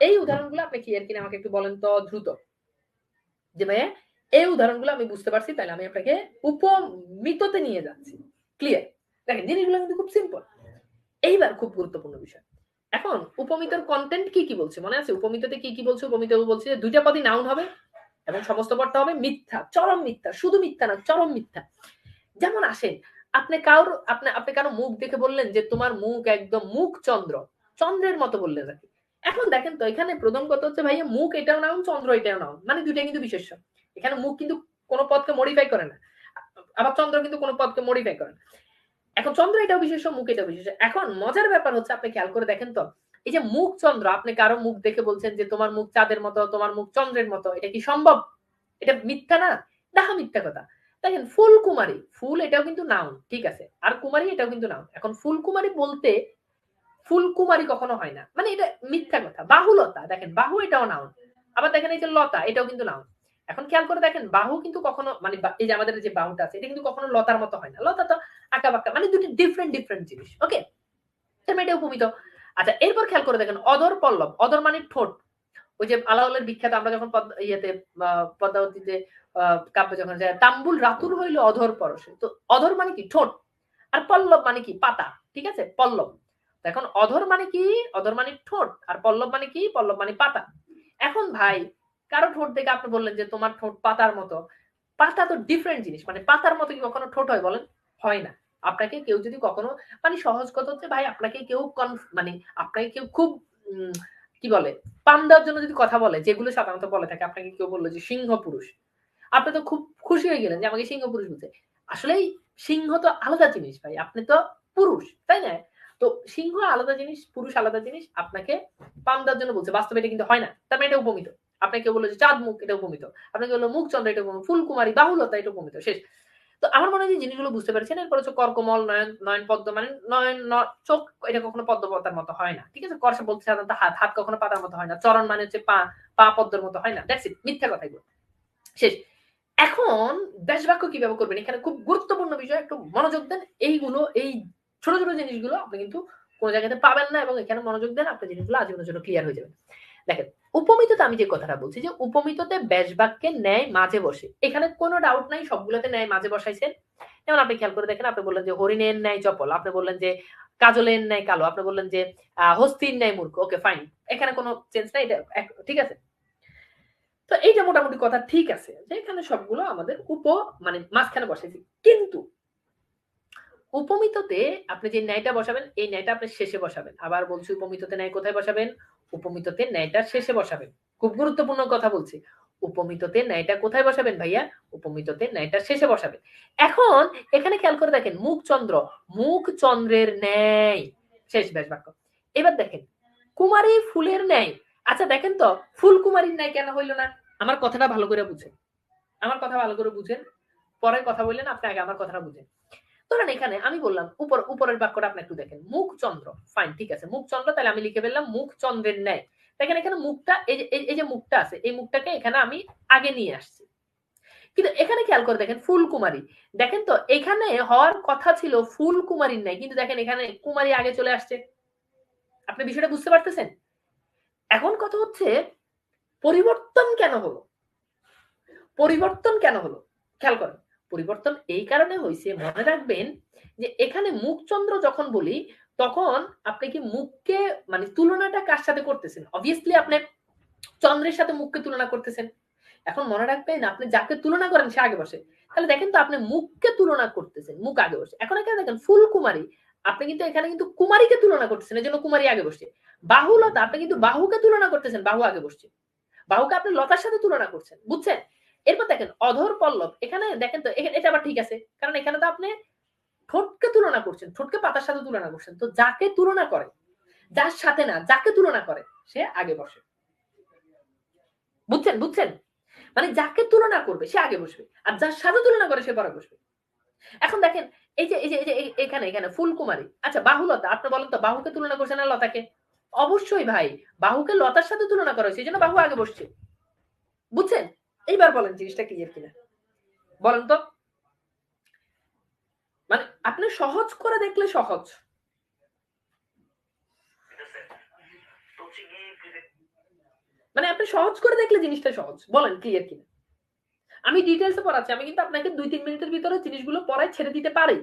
B: এই উদাহরণগুলো আপনি ক্লিয়ার কিনা আমাকে একটু বলেন তো দ্রুত। যে ভাইয়া এই উদাহরণগুলো আমি বুঝতে পারছি, তাহলে আমি আপনাকে উপমিততে নিয়ে যাচ্ছি। ক্লিয়ার? দেখেন জিনিসগুলো কিন্তু খুব সিম্পল। এইবার খুব গুরুত্বপূর্ণ বিষয়, এখন উপমিতর কন্টেন্ট কি কি বলছে মনে আছে? উপমিততে কি কি বলছে? উপমিত বলছে যে দুইটা পদই নাউন হবে এবং সমস্ত পদটা হবে মিথ্যা, চরম মিথ্যা। শুধু মিথ্যা না, চরম মিথ্যা। যেমন আসেন, আপনি কারো মুখ দেখে বললেন যে তোমার মুখ একদম মুখ চন্দ্র, চন্দ্রের মতো বললেন নাকি। এখন দেখেন তো এখানে প্রথম কথা হচ্ছে ভাইয়া মুখ এটাও নাউন, চন্দ্র এটাও নাউন, মানে দুইটা কিন্তু বিশেষ্য। এখানে মুখ কিন্তু কোনো পদকে মডিফাই করে না, আবার চন্দ্র কিন্তু কোনো পদকে মডিফাই করে না। এখন চন্দ্র এটাও বিশেষ্য, মুখ এটাও বিশেষ্য। এখন মজার ব্যাপার হচ্ছে আপনি খেয়াল করে দেখেন তো, এই যে মুখ চন্দ্র, আপনি কারো মুখ দেখে বলছেন যে তোমার মুখ চাঁদের মতো, তোমার মুখ চন্দ্রের মতো, এটা কি সম্ভব? এটা মিথ্যা না? দেখা মিথ্যা কথা। দেখেন ফুলকুমারী, ফুল এটাও কিন্তু নাউন, ঠিক আছে, আর কুমারী এটাও কিন্তু নাউন। এখন ফুলকুমারী বলতে ফুলকুমারী কখনো হয় না, মানে এটা মিথ্যা কথা। বাহুলতা, দেখেন বাহু এটাও নাউন, আবার দেখেন এই যে লতা এটাও কিন্তু নাউন। এখন খেয়াল করে দেখেন বাহু কিন্তু কখনো মানে এই যে আমাদের যে বাহুটা আছে এটা কিন্তু কখনো লতার মতো হয় না। লতা তো আঁকা বাঁকা, মানে দুটি ডিফারেন্ট জিনিস। ওকে, এটা উপমিত। আচ্ছা, এরপর খেয়াল করে দেখেন অধর পল্লব। অধর মানে ঠোঁট। ওই যে আলাওলের বিখ্যাত, আমরা যখন ইয়েতে পদ্মাবতীতে কাব্যে যখন যায়, তাম্বুল রাতুর হইল অধর পরশে, তো অধর মানে কি ঠোঁট, আর পল্লব মানে কি পাতা, ঠিক আছে, পল্লব। এখন অধর মানে কি, অধর মানে ঠোঁট, আর পল্লব মানে কি, পল্লব মানে পাতা। এখন ভাই কারো ঠোঁট দেখে আপনি বললেন যে তোমার ঠোঁট পাতার মতো, পাতা তো ডিফারেন্ট জিনিস, মানে পাতার মতো কি কখনো ঠোঁট হয় বলেন? হয় না। আপনাকে কেউ যদি কখনো, মানে সহজ কথা হচ্ছে ভাই, আপনাকে কেউ মানে আপনাকে কেউ খুব কি বলে পাম দেওয়ার জন্য যদি কথা বলে, যেগুলো সাধারণত বলে থাকে, আপনাকে কেউ বললো যে সিংহ পুরুষ, আপনি তো খুব খুশি হয়ে গেলেন যে আমাকে সিংহ পুরুষ বলছে। আসলে সিংহ তো আলাদা জিনিস ভাই, আপনি তো পুরুষ, তাই না? তো সিংহ আলাদা জিনিস, পুরুষ আলাদা জিনিস, আপনাকে পাম দেওয়ার জন্য বলছে, বাস্তবে এটা কিন্তু হয় না। তার মানে এটা উপমিত। আপনাকে বললো যে চাঁদ মুখ, এটা উপমিত। আপনাকে বললো মুখচন্দ্র, এটা উপমিত। ফুলকুমারী, বাহুলতা, এটা উপমিত। শেষ। তো আমার মনে হয় যে জিনিসগুলো বুঝতে পেরেছেন। এরপর হচ্ছে কর্কমল, নয়ন, নয়ন পদ্ম, মানে নয়ন চোখ, এটা কখনো পদ্ম পাতার মতো হয় না, ঠিক আছে। করসা বলতে সাধারণত হাত, হাত কখনো পাতার মতো হয় না। চরণ মানে হচ্ছে পা, পা পদ্মের মতো হয় না। দ্যাটস ইট, মিথ্যা কথা এগুলো। শেষ। এখন ব্যাসবাক্য কিভাবে করবেন, এখানে খুব গুরুত্বপূর্ণ বিষয়, একটু মনোযোগ দেন। এইগুলো, এই ছোট ছোট জিনিসগুলো আপনি কিন্তু কোন জায়গাতে পাবেন না, এবং এখানে মনোযোগ দেন, আপনার জিনিসগুলো আজীবনের জন্য ক্লিয়ার হয়ে যাবে। দেখেন উপমিততে আমি যে কথাটা বলছি, যে উপমিততে ব্যাসবাক্যের ন্যায় মাঝে বসে, এখানে কোনো ডাউট নাই, সবগুলোতে ন্যায় মাঝে বসাইছেন। যেমন আপনি খেয়াল করে দেখেন, আপনি বললেন যে হরিণের ন্যায় চপল, আপনি বললেন যে কাজলের ন্যায় কালো, আপনি বললেন যে হস্তির ন্যায় মূর্খ। ওকে ফাইন, এখানে কোনো চেঞ্জ নাই, এটা ঠিক আছে। তো এইটা মোটামুটি কথা ঠিক আছে, যে এখানে সবগুলো আমাদের মানে মাঝখানে বসাইছি। কিন্তু উপমিততে আপনি যে ন্যায়টা বসাবেন, এই ন্যায়টা আপনি শেষে বসাবেন। আবার বলছি, উপমিততে ন্যায় কোথায় বসাবেন? উপমিততে ন্যায়টা শেষে বসাবেন। খুব গুরুত্বপূর্ণ কথা বলছি, উপমিততে ন্যায়টা কোথায় বসাবেন ভাইয়া? উপমিততে ন্যায়টা শেষে বসাবেন। এখন এখানে খেয়াল করে দেখেন, মুখচন্দ্র, মুখ চন্দ্রের ন্যায়, শেষ ব্যাস বাক্য। এবার দেখেন কুমারী ফুলের ন্যায়। আচ্ছা দেখেন তো, ফুল কুমারীর ন্যায় কেন হইল না? আমার কথাটা ভালো করে বুঝেন, আমার কথা ভালো করে বুঝেন, পরে কথা বললেন, আপনি আগে আমার কথাটা বুঝেন। ধরেন এখানে আমি বললাম, উপরের বাক্যটা আপনি একটু দেখেন, মুখ চন্দ্র, ফাইন, ঠিক আছে, মুখ চন্দ্র, তাহলে আমি লিখে ফেললাম মুখ চন্দ্রের ন্যায়। দেখেন এখানে মুখটা, এই যে মুখটা আছে, এই মুখটাকে এখানে আমি আগে নিয়ে আসছি। কিন্তু এখানে খেয়াল করে দেখেন ফুলকুমারী, দেখেন তো এখানে হওয়ার কথা ছিল ফুলকুমারীর ন্যায়, কিন্তু দেখেন এখানে কুমারী আগে চলে আসছে। আপনি বিষয়টা বুঝতে পারতেছেন? এখন কথা হচ্ছে পরিবর্তন কেন হলো? পরিবর্তন কেন হলো? খেয়াল করেন, পরিবর্তন এই কারণে হয়েছে, মনে রাখবেন যে এখানে মুখচন্দ্র যখন বলি, তখন আপনি কি মুখকে, মানে তুলনাটা কার সাথে করতেছেন? অবভিয়াসলি আপনি চন্দ্রের সাথে মুখকে তুলনা করতেছেন। এখন মনে রাখবেন, আপনি যাকে তুলনা করেন সে আগে বসে। তাহলে দেখেন তো, আপনি মুখকে তুলনা করতেছেন, মুখ আগে বসে। এখন এখানে দেখেন ফুলকুমারী, আপনি কিন্তু এখানে কিন্তু কুমারীকে তুলনা করতেছেন, এই জন্য কুমারী আগে বসছে। বাহুলতা, আপনি কিন্তু বাহুকে তুলনা করতেছেন, বাহু আগে বসছে। বাহুকে আপনি লতার সাথে তুলনা করছেন, বুঝছেন? এরপর দেখেন অধর পল্লব, এখানে দেখেন তো, এটা আবার ঠিক আছে, কারণ এখানে তো আপনি ঠোঁটকে তুলনা করছেন, ঠোঁটকে পাতার সাথে তুলনা করছেন। তো যাকে তুলনা করে, যার সাথে না, যাকে তুলনা করে সে আগে বসে। বুঝছেন? বুঝছেন? মানে যাকে তুলনা করবে সে আগে বসবে, আর যার সাথে তুলনা করে সে পরে বসবে। এখন দেখেন এই যে এখানে ফুলকুমারী, আচ্ছা বাহুলতা, আপনি বলেন তো বাহুকে তুলনা করছেন না লতাকে? অবশ্যই ভাই, বাহুকে লতার সাথে তুলনা করা হয়েছে, এই জন্য বাহু আগে বসছে। বুঝছেন? এইবার বলেন জিনিসটা ক্লিয়ার কিনা, বলেন তো। মানে আপনি সহজ করে দেখলে সহজ, মানে আপনি সহজ করে দেখলে জিনিসটা সহজ, বলেন ক্লিয়ার কিনা। আমি ডিটেলসে পড়াচ্ছি, আমি কিন্তু আপনাকে 2-3 মিনিটের ভিতরে জিনিসগুলো পড়াই ছেড়ে দিতে পারি,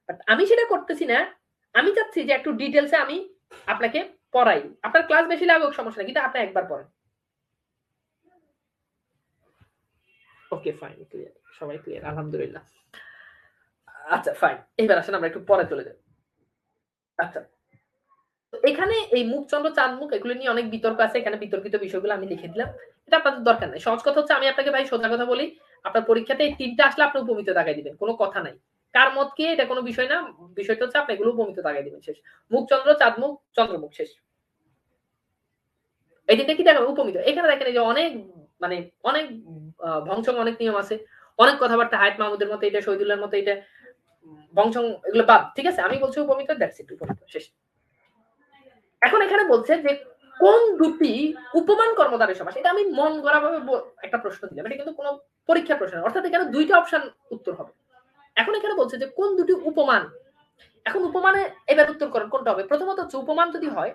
B: বাট আমি সেটা করতেছি না। আমি চাচ্ছি যে একটু ডিটেলসে আমি আপনাকে পড়াই। আপনার ক্লাস বেশি লাগুক সমস্যা নেই, কিন্তু আপনি একবার পড়েন। ওকে ফাইন, ক্লিয়ার, সবাই ক্লিয়ার, আলহামদুলিল্লাহ। আচ্ছা ফাইন, এবার আসেন আমরা একটু পরে চলে যাই। আচ্ছা, এখানে এই মুখচন্দ্র চাঁদ মুখ এগুলো নিয়ে অনেক বিতর্ক আছে, এখানে বিতর্কিত বিষয়গুলো আমি লিখে দিলাম, এটা আপনাদের দরকার নাই। সহজ কথা হচ্ছে, আমি আপনাকে ভাই সোজা কথা বলি, আপনার পরীক্ষাতে এই 3টা আসলে আপনি উপমিত দাগাই দিবেন, কোনো কথা নাই। কার মত কি এটা কোনো বিষয় না, বিষয়টা হচ্ছে আপনি এগুলো উপমিত দাগাই দিবেন, শেষ। মুখচন্দ্র চাঁদ মুখ চন্দ্রমুখ, শেষ। এই 3টা কি দেখাবে? উপমিত। এখানে দেখেন এই যে অনেক, মানে অনেক ভংসং অনেক নিয়ম আছে, অনেক কথাবার্তা হায়াত মাহমুদের মতো, এটা শহীদুল্লাহর মতো, এটা বংশং, এগুলো বাদ, ঠিক আছে? আমি বলছি উপমিত, দ্যাটস ইট, উপমিত, শেষ। এখন এখানে বলছে যে কোন দুটি উপমান কর্মধারয় সমাস, এটা আমি মন গড়া ভাবে একটা প্রশ্ন দিলাম, এটা কিন্তু কোনো পরীক্ষা প্রশ্ন, অর্থাৎ এখানে দুইটা অপশন উত্তর হবে। এখন এখানে বলছে যে কোন দুটি উপমান, এখন উপমানে এবার উত্তর করেন কোনটা হবে। প্রথমত হচ্ছে উপমান যদি হয়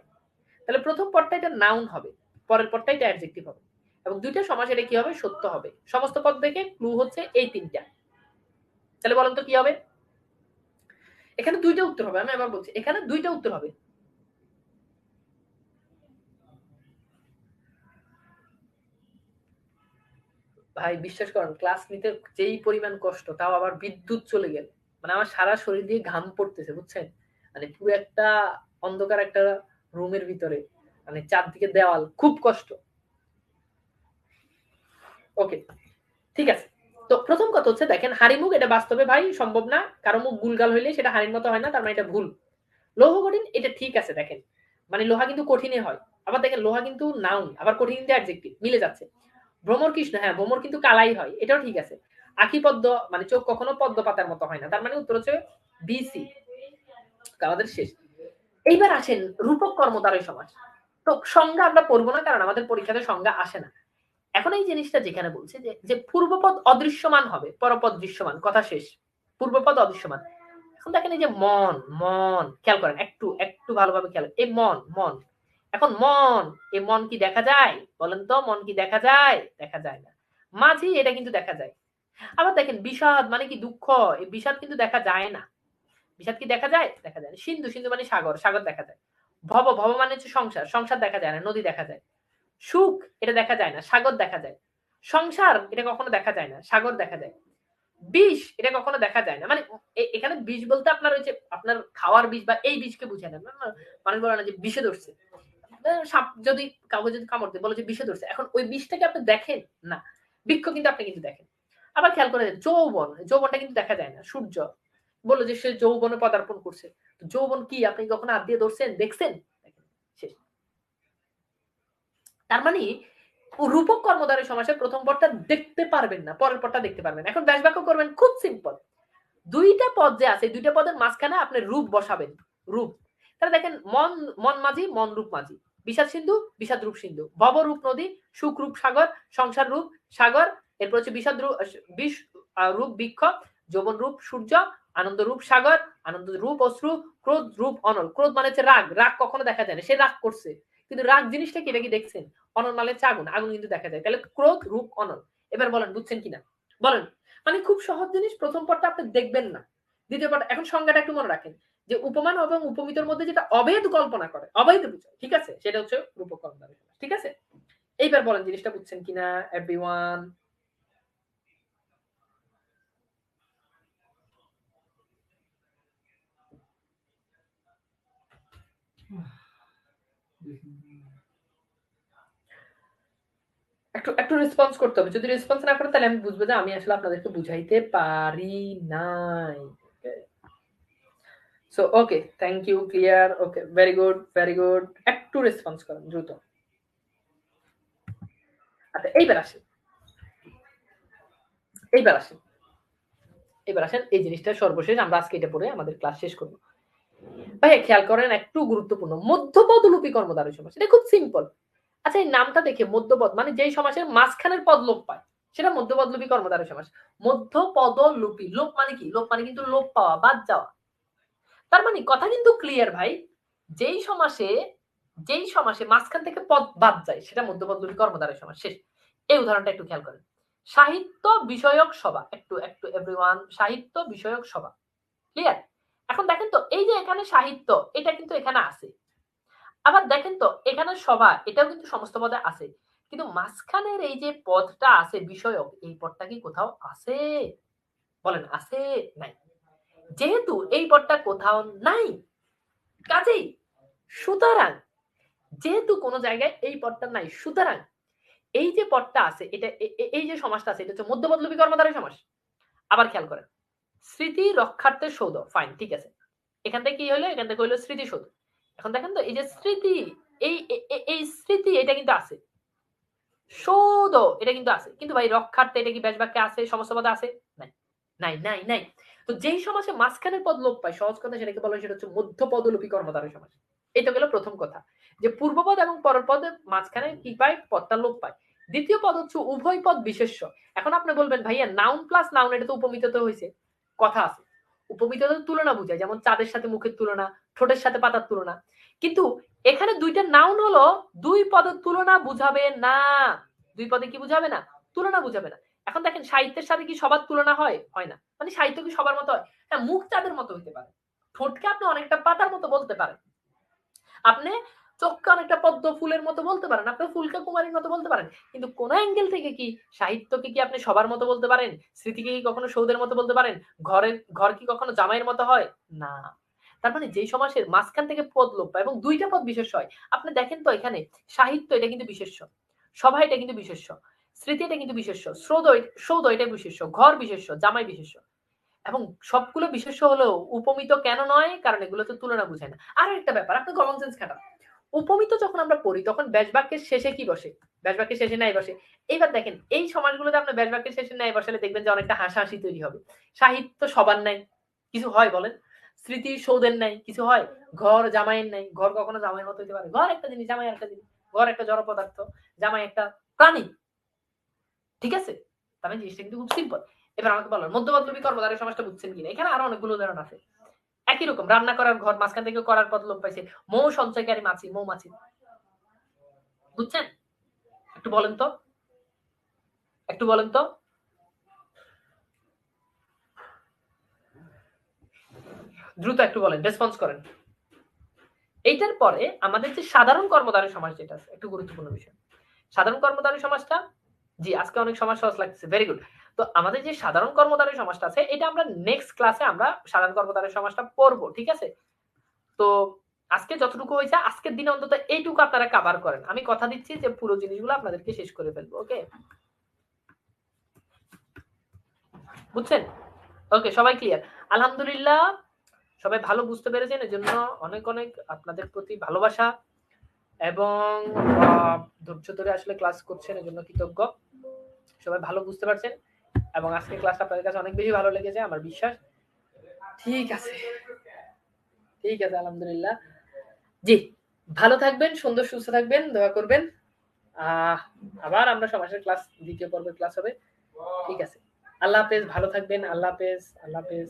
B: তাহলে প্রথম পদটা এটা নাউন হবে, পরের পদটা এটা অ্যাডজেক্টিভ হবে, এবং দুইটা সমাস এটা কি হবে, সত্য হবে। সমস্ত পদ দেখে ক্লু হচ্ছে এই তিনটা। তাহলে বলেন তো কি হবে? এখানে দুইটা উত্তর হবে, আমি আবার বলছি এখানে দুইটা উত্তর হবে। ভাই বিশ্বাস করেন, ক্লাস নিতে যেই পরিমাণ কষ্ট, তাও আবার বিদ্যুৎ চলে গেল, মানে আমার সারা শরীর দিয়ে ঘাম পড়তেছে, বুঝছেন? মানে পুরো একটা অন্ধকার একটা রুমের ভিতরে, মানে চারদিকে দেওয়াল, খুব কষ্ট। ওকে, ঠিক আছে। তো প্রথম কথা হচ্ছে দেখেন, হাড়ি মুখ এটা বাস্তবে ভাই সম্ভব না, কারো মুখ গুলগাল হইলে সেটা হাড়ির মতো হয় না, তার মানে এটা ভুল। লৌহ কঠিন এটা ঠিক আছে, দেখেন মানে লোহা কিন্তু কঠিনে হয়, আবার দেখেন লোহা কিন্তু নাউন, আবার কঠিন কিন্তু অ্যাডজেক্টিভ, মিলে যাচ্ছে। ভ্রমর কৃষ্ণ, হ্যাঁ ভ্রমর কিন্তু কালাই হয়, এটাও ঠিক আছে। আখি পদ্ম মানে চোখ কখনো পদ্ম পাতার মতো হয় না, তার মানে উত্তর হচ্ছে বিসি। আমাদের শেষ। এইবার আসেন রূপক কর্মধারয় সমাস। তো সংজ্ঞা আমরা পড়বো না, কারণ আমাদের পরীক্ষাতে সংজ্ঞা আসে না। এখন এই জিনিসটা যেখানে বলছে যে পূর্বপদ অদৃশ্যমান হবে, পরপদ দৃশ্যমান, কথা শেষ। পূর্বপদ অদৃশ্যমান। এখন দেখেন এই যে মন, মন খেয়াল করেন, একটু একটু ভালোভাবে খেয়াল, এই মন, মন, এখন মন, এই মন কি দেখা যায়? বলেন তো, মন কি দেখা যায়? দেখা যায় না। মাঝি এটা কিন্তু দেখা যায়। আবার দেখেন বিষাদ মানে কি দুঃখ, এই বিষাদ কিন্তু দেখা যায় না। বিষাদ কি দেখা যায়? দেখা যায় না। সিন্ধু, সিন্ধু মানে সাগর, সাগর দেখা যায়। ভব, ভব মানে হচ্ছে সংসার, সংসার দেখা যায় না, নদী দেখা যায়। সুখ এটা দেখা যায় না, সাগর দেখা যায়। সংসার এটা কখনো দেখা যায় না, সাগর দেখা যায়। বিষ এটা কখনো দেখা যায় না, মানে এখানে বিষ বলতে আপনার ওই যে আপনার খাওয়ার বিষ বা এই বিষকে বুঝে না, মানুষ বলে না যে বিষে ধরছে, সাপ যদি কাউকে যদি কামড় দেয় বলে যে বিষে ধরছে, এখন ওই বিষটাকে আপনি দেখেন না, বৃক্ষ কিন্তু আপনি কিন্তু দেখেন। আবার খেয়াল করে যৌবন, যৌবনটা কিন্তু দেখা যায় না। সূর্য বললো যে সে যৌবনে পদার্পণ করছে, যৌবন কি আপনি কখনো হাত দিয়ে ধরছেন, দেখছেন? শেষ। তার মানে রূপক কর্মধারয় সমাসের প্রথম পদটা দেখতে পারবেন না, পরের পদটা দেখতে পারবেন। এখন ব্যাস বাক্য করবেন খুব সিম্পল, দুইটা পদ যে আছে, দুইটা পদের মাঝখানে আপনি রূপ বসাবেন, রূপ। তাহলে দেখেন মন, মন মাঝি, মন রূপ মাঝি। বিষাদ সিন্ধু, বিষাদ রূপ সিন্ধু। ভব রূপ নদী, সুখ রূপ সাগর, সংসার রূপ সাগর। এরপর হচ্ছে বিষাদ রূপ, বিষ রূপ বৃক্ষ, যৌবন রূপ সূর্য, আনন্দ রূপ সাগর, আনন্দ রূপ অশ্রু, ক্রোধ রূপ অনল। ক্রোধ মানে হচ্ছে রাগ, রাগ কখনো দেখা যায় না, সে রাগ করছে, কিন্তু রাগ জিনিসটা কি, এটা কি দেখছেন? অনল মানে হচ্ছে আগুন, আগুন কিন্তু দেখা যায়। তাহলে ক্রোধ রূপ অনল। এবার বলেন বুঝছেন কিনা, বলেন। মানে খুব সহজ জিনিস, প্রথম পদটা আপনি দেখবেন না, দ্বিতীয় পদ। এখন সংজ্ঞাটা একটু মনে রাখেন, যে উপমান এবং উপমিতর মধ্যে যেটা অভেদ কল্পনা করে, অবৈধ বুঝায়, ঠিক আছে, সেটা হচ্ছে রূপক কর্মধারয় সমাস, ঠিক আছে? এইবার বলেন জিনিসটা বুঝছেন কিনা এভরিওয়ান? একটু একটু রেসপন্স করতে হবে, যদি রেসপন্স না করে তাহলে আমি বুঝবো যে আমি আসলে আপনাদেরকে বুঝাইতে পারি নাই। So okay, thank you, clear, okay, very good, very good. একটু রেসপন্স করেন দ্রুত। আচ্ছা এইবার আসেন, এইবার আসেন, এবার আসেন এই জিনিসটা সর্বশেষ, আমরা আজকে এটা পড়ে আমাদের ক্লাস শেষ করবো। ভাইয়া খেয়াল করেন, একটু গুরুত্বপূর্ণ, মধ্যপদলোপী কর্মধারয় সমাস, এটা খুব সিম্পল। আচ্ছা এই নামটা দেখে, মধ্যপদ মানে যেই সমাসের মাঝখানের পদ লোপ পায়, সেটা মধ্যপদলোপী কর্মধারয় সমাস। মধ্যপদলোপী, লোপ মানে কি? লোপ মানে কিন্তু লোপ পাওয়া, বাদ যাওয়া। তার মানে কথা কিন্তু ক্লিয়ার ভাই, যেই সমাসে, যেই সমাসে মাঝখান থেকে পদ বাদ যায় সেটা মধ্যপদলোপী কর্মধারয় সমাস, শেষ। এই উদাহরণটা একটু খেয়াল করেন, সাহিত্য বিষয়ক সভা, একটু একটু এভরিওয়ান, সাহিত্য বিষয়ক সভা, ক্লিয়ার? এখন দেখেন তো এই যে এখানে সাহিত্য, এটা কিন্তু এখানে আছে, আবার দেখেন তো এখানে সভা, এটাও কিন্তু সমস্ত পদে আছে, কিন্তু মাঝখানের এই যে পদটা আছে বিষয়ক, এই পদটা কি কোথাও আছে? বলেন আছে? নাই। যেহেতু এই পদটা কোথাও নাই, কাজেই সুতরাং, যেহেতু কোনো জায়গায় এই পদটা নাই, সুতরাং এই যে পদটা আছে, এটা এই যে সমাসটা আছে, এটা হচ্ছে মধ্যপদলোপী কর্মধারয় সমাস। আবার খেয়াল করেন, স্মৃতি রক্ষার্থে সৌধ, ফাইন, ঠিক আছে। এখান থেকে কি হলো? এখান থেকে হলো স্মৃতিসৌধ। এখন দেখেন তো এই যে স্মৃতি, এই এই স্মৃতি এটা কিন্তু আছে, সৌদ এটা কিন্তু আছে, কিন্তু ভাই রক্ষার্থে এটা কি ব্যাস বাক্যে আছে, সমস্ত পদে আছে? নাই নাই নাই নাই। তো যেই সমাসে মাঝখানের পদ লোপ পায়, সহজ কথা সেটাকে বলা হয় সেটা হচ্ছে মধ্যপদলোপী কর্মধারয় সমাস। এটা গেল প্রথম কথা, যে পূর্বপদ এবং পরের পদের মাঝখানে কি পায়, পদটা লোপ পায়। দ্বিতীয় পদ হচ্ছে উভয় পদ বিশেষ্য। এখন আপনি বলবেন ভাইয়া নাউন প্লাস নাউন এটা তো উপমিততে হয়েছে, কথা আছে। উপমিততে তুলনা বুঝায়, যেমন চাঁদের সাথে মুখের তুলনা, ঠোঁটের সাথে পাতার তুলনা। কিন্তু এখানে দুইটা নাউন হলো, দুই পদের তুলনা বুঝাবে না। দুই পদে কি বুঝাবে না? তুলনা বুঝাবে না। এখন দেখেন সাহিত্যের সাথে কি সবার তুলনা হয়? হয় না। মানে সাহিত্য কি সবার মতো হয়? হ্যাঁ, মুখ চাঁদের মতো হইতে পারে, ঠোঁটকে আপনি অনেকটা পাতার মতো বলতে পারেন, আপনি চোখকে অনেকটা পদ্ম ফুলের মতো বলতে পারেন, আপনি ফুলকে কুমারীর মতো বলতে পারেন, কিন্তু কোন অ্যাঙ্গেল থেকে কি সাহিত্যকে কি আপনি সবার মতো বলতে পারেন? স্মৃতিকে কি কখনো সৌদের মতো বলতে পারেন? ঘর কি কখনো জামাইয়ের মতো হয় না? তার মানে যেই সমাসের মাঝখান থেকে পদ লোপ পায় এবং দুইটা পদ বিশেষ্য হয়, আপনি দেখেন তো এখানে সাহিত্য এটা কিন্তু বিশেষ্য, সভা এটা কিন্তু বিশেষ্য, স্মৃতি এটা কিন্তু বিশেষ্য, সৌদ এটা বিশেষ্য, ঘর বিশেষ্য, জামাই বিশেষ্য। এবং সবগুলো বিশেষ্য হলেও উপমিত কেন নয়? কারণ এগুলো তো তুলনা বুঝায় না। আরো একটা ব্যাপার, আপনি কমন সেন্স খাটান। উপমিত যখন আমরা পড়ি তখন ব্যাস বাক্যের শেষে কি বসে? ব্যাস বাক্যের শেষে নাই বসে। এইবার দেখেন এই সমাসগুলোতে আপনি ব্যাস বাক্যের শেষে নাই বসালে দেখবেন যে অনেকটা হাসাহাসি তৈরি হবে। সাহিত্য সবার নাই, কিছু হয় বলেন? স্মৃতি সৌদের নাই, কিছু হয়? ঘর জামাইয়ের নাই, ঘর কখনো জামাইয়ের মতো হতে পারে? ঘর একটা জিনিস, জামাই একটা জিনিস। ঘর একটা জড় পদার্থ, জামাই একটা প্রাণী। ঠিক আছে? তার মানে জিনিসটা কিন্তু খুব সিম্পল। এবার আমাকে বলেন মধ্যপদলোপী কর্মধারয় সমাসটা বুঝছেন কিনা? এখানে আরো অনেকগুলো উদাহরণ আছে। একই রকম রান্না করার ঘর, মাঝখান থেকে করার পদ লোপ পাইছে। মৌ সঞ্চয়কারী মাছি, মৌমাছি। বুঝছেন? একটু বলেন তো, একটু বলেন তো। দ্রুত একটু বলেন, রেসপন্স করেন। এইটার পরে আমাদের যে সাধারণ কর্মধারয় সমাস যেটা আছে, একটু গুরুত্বপূর্ণ বিষয়। সাধারণ কর্মধারয় সমাসটা, জি আজকে অনেক সমাজ সহজ লাগতেছে, ভেরি গুড। তো আমাদের যে সাধারণ কর্মধারয় সমাসটা আছে, এটা আমরা নেক্সট ক্লাসে আমরা সাধারণ কর্মধারয় সমাসটা পড়বো, ঠিক আছে? তো আজকে যতটুকু হয়েছে, আজকের দিনে অন্তত এইটুকু আপনারা কভার করেন। আমি কথা দিচ্ছি যে পুরো জিনিসগুলো আপনাদেরকে শেষ করে ফেলবো, ওকে? বুঝছেন? ওকে, সবাই ক্লিয়ার? আলহামদুলিল্লাহ, সবাই ভালো বুঝতে পেরেছেন, এজন্য অনেক অনেক আপনাদের প্রতি ভালোবাসা এবং ধৈর্য ধরে আসলে ক্লাস করছেন, এজন্য কৃতজ্ঞ। সবাই ভালো বুঝতে পারছেন এবং আজকে ক্লাসটা আপনাদের কাছে অনেক বেশি ভালো লেগেছে আমার বিশ্বাস। ঠিক আছে, ঠিক আছে, আলহামদুলিল্লাহ। জি, ভালো থাকবেন, সুন্দর সুস্থ থাকবেন, দোয়া করবেন। আবার আমরা সমাজের ক্লাস, দ্বিতীয় পর্বের ক্লাস হবে, ঠিক আছে? আল্লাহ হাফেজ, ভালো থাকবেন, আল্লাহ হাফেজ, আল্লাহ হাফেজ।